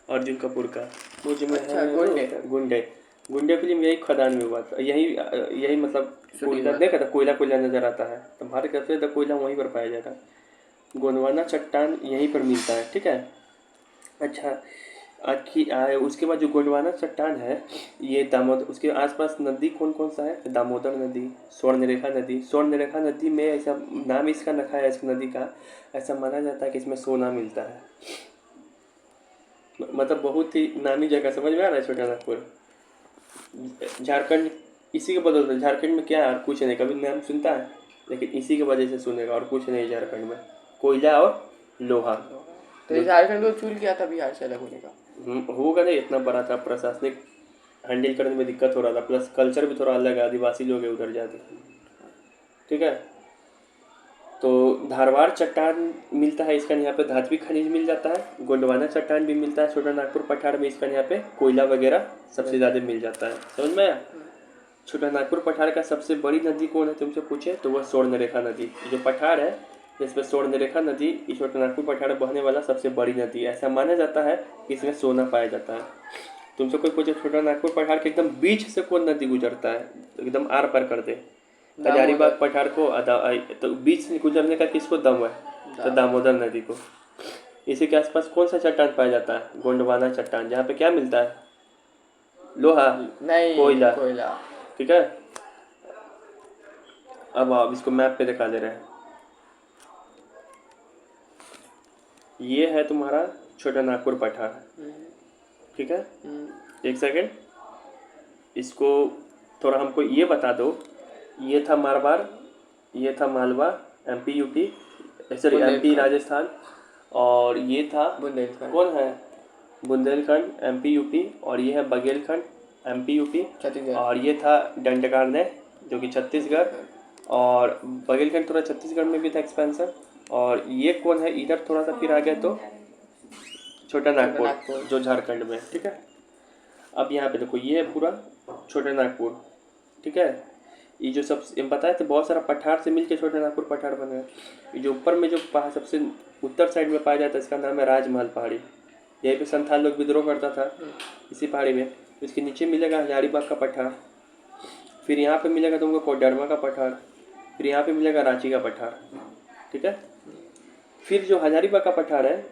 [SPEAKER 1] अर्जुन कपूर का, मुझ में
[SPEAKER 2] अच्छा,
[SPEAKER 1] है
[SPEAKER 2] गुंडे।
[SPEAKER 1] गुंडे। गुंडे फिल्म यही खदान में हुआ था, यही मतलब कोयला देखा था, कोयला नजर आता है, तो भारत का सबसे ज़्यादा कोयला वहीं पर पाया जाता है। गोंडवाना चट्टान यहीं पर मिलता है, ठीक है। अच्छा, उसके बाद जो गोंडवाना चट्टान है, ये दामोदर, उसके आसपास नदी कौन कौन सा है? दामोदर नदी, स्वर्णरेखा नदी। स्वर्णरेखा नदी में ऐसा नाम इसका रखा है, इस नदी का, ऐसा माना जाता है कि इसमें सोना मिलता है। मतलब बहुत ही नामी जगह, समझ में आ रहा है छोटानागपुर। झारखंड इसी के बदौलत, झारखंड में क्या है कुछ नहीं, कभी नाम सुनता है, लेकिन इसी की वजह से सुनेगा, और कुछ नहीं झारखंड में, कोयला और लोहा।
[SPEAKER 2] तो ये झारखंड को चूल किया था बिहार से अलग होने का।
[SPEAKER 1] होगा नहीं, इतना बड़ा था, प्रशासनिक हैंडल करने में दिक्कत हो रहा था, प्लस कल्चर भी थोड़ा अलग है, आदिवासी लोग है उधर जाते, ठीक है। तो धारवाड़ चट्टान मिलता है, इसका यहाँ पे धात्विक खनिज मिल जाता है। गोंडवाना चट्टान भी मिलता है छोटानागपुर पठार में, इसका यहाँ पे कोयला वगैरह सबसे ज़्यादा मिल जाता है, समझ में आया। छोटानागपुर पठार का सबसे बड़ी नदी कौन है तुमसे पूछे, तो वह स्वर्णरेखा नदी। जो पठार है जिसमें स्वर्णरेखा नदी, इस छोटानागपुर पठार में बहने वाला सबसे बड़ी नदी है। ऐसा माना जाता है कि इसमें सोना पाया जाता है। तुमसे कोई पूछे छोटानागपुर पठार के एकदम बीच से कौन नदी गुजरता है, एकदम आर पार कर दे, हजारीबाग पठार को तो बीच से गुजरने का किसको दम है, तो दामोदर नदी को। इसी के आसपास कौन सा चट्टान पाया जाता है? गोंडवाना चट्टान, जहाँ पे क्या मिलता है? लोहा
[SPEAKER 2] नहीं, कोयला।
[SPEAKER 1] ठीक है। अब आप इसको मैप पे दिखा दे रहे हैं। ये है तुम्हारा छोटानागपुर पठार, ठीक है। एक सेकेंड, इसको थोड़ा हमको ये बता दो। ये था मारवाड़, ये था Malwa, MP UP, sorry MP Rajasthan, और ये था
[SPEAKER 2] बुंदेलखंड।
[SPEAKER 1] कौन है? बुंदेलखंड, एमपी यूपी, और ये है बघेलखंड, एमपी यूपी, और ये था दंडकारण्य जो कि छत्तीसगढ़, और बघेलखंड थोड़ा छत्तीसगढ़ में भी था एक्सपेंशन। और ये कौन है इधर थोड़ा सा फिर आ गया तो छोटानागपुर जो झारखंड में, ठीक है। अब यहाँ पे देखो, ये है पूरा छोटानागपुर, ठीक है। ये जो सब बताए थे, बहुत सारा पठार से मिलकर छोटानागपुर पठार बना है। ये जो ऊपर में जो पहाड़ सबसे उत्तर साइड में पाया जाता है, इसका नाम है राजमहल पहाड़ी। यहीं पे संथाल लोग विद्रोह करता था इसी पहाड़ी में। इसके नीचे मिलेगा हजारीबाग का पठार, फिर यहाँ पे मिलेगा तुमको कोडरमा का पठार, फिर यहाँ पे मिलेगा रांची का पठार, ठीक है। फिर जो हजारीबाग का पठार है,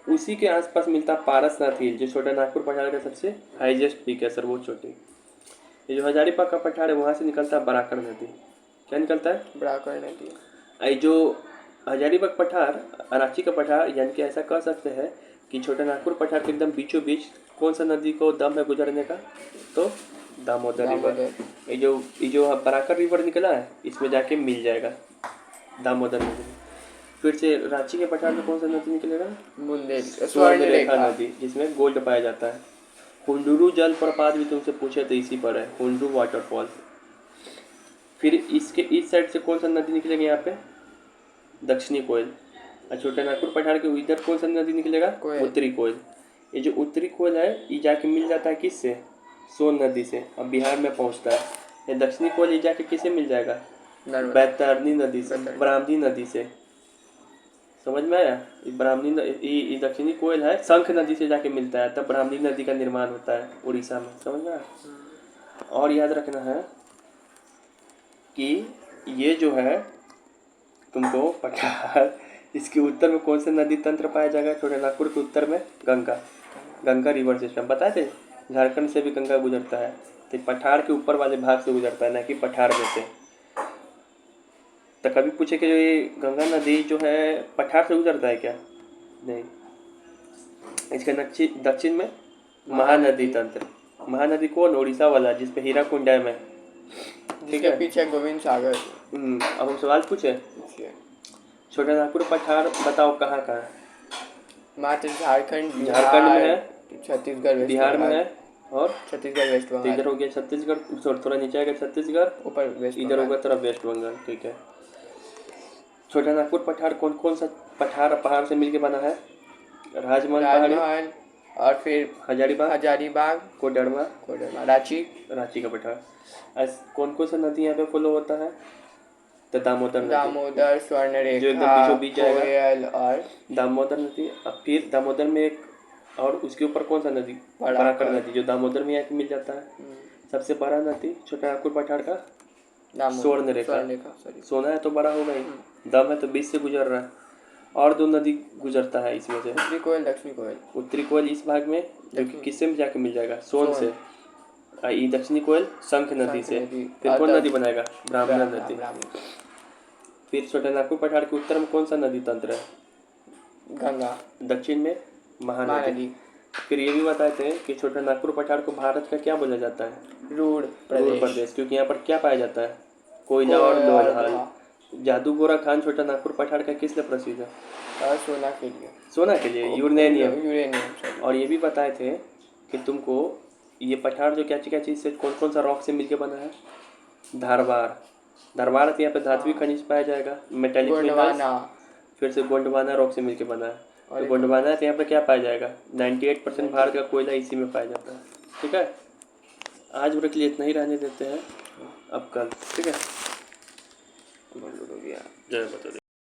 [SPEAKER 1] उसी के आसपास मिलता पारसनाथ हिल, जो छोटानागपुर पठार का सबसे हाईएस्ट पीक है, सर्वोच्च चोटी। ये जो हजारीबाग का पठार है, वहाँ से निकलता है बराकर नदी। क्या निकलता है?
[SPEAKER 2] बराकर नदी।
[SPEAKER 1] ये जो हजारीबाग पठार, रांची का पठार, यानी कि ऐसा कह सकते हैं कि छोटानागपुर पठार के एकदम बीचों बीच कौन सा नदी को दम है गुजरने का, तो दामोदर रिवर। ये जो बराकर रिवर निकला है, इसमें जाके मिल जाएगा दामोदर नदी। फिर से रांची के पठार में कौन सा नदी निकलेगा? स्वर्णरेखा नदी, जिसमें गोल्ड पाया जाता है। हुंडुरु जलप्रपात भी तुमसे पूछे तो इसी पर है, हुंडुरु वाटरफॉल। फिर इसके इस साइड से कौन सा नदी निकलेगा यहाँ पे? दक्षिणी कोयल। और छोटानागपुर पठार के इधर कौन सा नदी निकलेगा? उत्तरी कोयल। ये जो उत्तरी कोयल है, ये जाके मिल जाता है किससे? सोन नदी से, अब बिहार में पहुँचता है। ये दक्षिणी कोयल ये जाके किससे मिल जाएगा? बैतरनी नदी से, ब्राह्मणी नदी से, समझ में आया। ब्राह्मणी दक्षिणी कोयल है, शंख नदी से जाके मिलता है, तब ब्राह्मणी नदी का निर्माण होता है उड़ीसा में, समझ में आया। और याद रखना है कि ये जो है तुमको पठार इसके उत्तर में कौन सा नदी तंत्र पाया जाएगा? छोटे नागपुर के उत्तर में गंगा, गंगा रिवर सिस्टम बताए थे। झारखंड से भी गंगा गुजरता है, तो पठार के ऊपर वाले भाग से गुजरता है, ना कि पठार में से। तो कभी पूछे कि ये गंगा नदी जो है पठार से गुजरता है क्या? नहीं। इसके दक्षिण में महानदी तंत्र। महानदी कौन? उड़ीसा वाला, जिसपे हीराकुंड डैम है। ठीक है,
[SPEAKER 2] पीछे गोविंद सागर।
[SPEAKER 1] अब हम सवाल पूछे। छोटा नागपुर पठार बताओ कहाँ कहाँ है?
[SPEAKER 2] मात्र झारखंड
[SPEAKER 1] में है,
[SPEAKER 2] छत्तीसगढ़
[SPEAKER 1] बिहार में है, और
[SPEAKER 2] छत्तीसगढ़ वेस्ट
[SPEAKER 1] तो इधर हो गया छत्तीसगढ़, थोड़ा नीचे आएगा छत्तीसगढ़,
[SPEAKER 2] ऊपर वेस्ट,
[SPEAKER 1] इधर होगा थोड़ा वेस्ट बंगाल। ठीक है, छोटा नागपुर पठार कौन कौन सा पहाड़ से मिलके बना है? राजमहल पहाड़ी,
[SPEAKER 2] और फिर हजारीबाग, कोडरमा, रांची
[SPEAKER 1] का पठार। कौन कौन सा नदी यहाँ पे फॉलो होता है? तो
[SPEAKER 2] दामोदर, स्वर्णरेखा,
[SPEAKER 1] जो एकदम बीचों बीच
[SPEAKER 2] कोयल और
[SPEAKER 1] दामोदर नदी। अब फिर दामोदर में एक और उसके ऊपर कौन सा नदी? बराकर नदी, जो दामोदर में आके मिल जाता है। सबसे बड़ा नदी छोटा नागपुर पठार का स्वर्णरेखा। सोना है तो बड़ा होगा ही, दम है तो बीच से गुजर रहा है। और दो नदी गुजरता है इसमें से,
[SPEAKER 2] उत्तरी कोयल, दक्षिणी कोयल।
[SPEAKER 1] उत्तरी कोयल इस भाग में, जो कि किससे में जाके मिल जाएगा? सोन से। दक्षिणी कोयल शंख नदी से। फिर कौन नदी बनाएगा? ब्राह्मण नदी। फिर छोटा नागपुर पठार के उत्तर में कौन सा नदी तंत्र है?
[SPEAKER 2] गंगा।
[SPEAKER 1] दक्षिण में महानदी। फिर ये भी बताते हैं कि छोटा नागपुर पठार को भारत का क्या बोला जाता है?
[SPEAKER 2] रूढ़
[SPEAKER 1] प्रदेश, क्योंकि यहाँ पर क्या पाया जाता है? कोयला और लोहा। जादू गोरा खान छोटा नागपुर पठार का किस लिए प्रसिद्ध है? सोना के लिए, यूरेनियम। और ये भी बताए थे कि तुमको ये पठार जो क्या चीज़ से, कौन कौन सा रॉक से मिलके बना है? धारवाड़ तो यहाँ पे धातुई खनिज पाया जाएगा, मेटेलिक मिनरल्स। फिर से गोंडवाना रॉक से मिलके बना है। तो गोंडवाना तो यहाँ पे क्या पाया जाएगा? 98% भारत का कोयला इसी में पाया जाता है। ठीक है, आज ब्रेक के लिए इतना ही रहने देते हैं, अब कल। ठीक है, जय माता दी।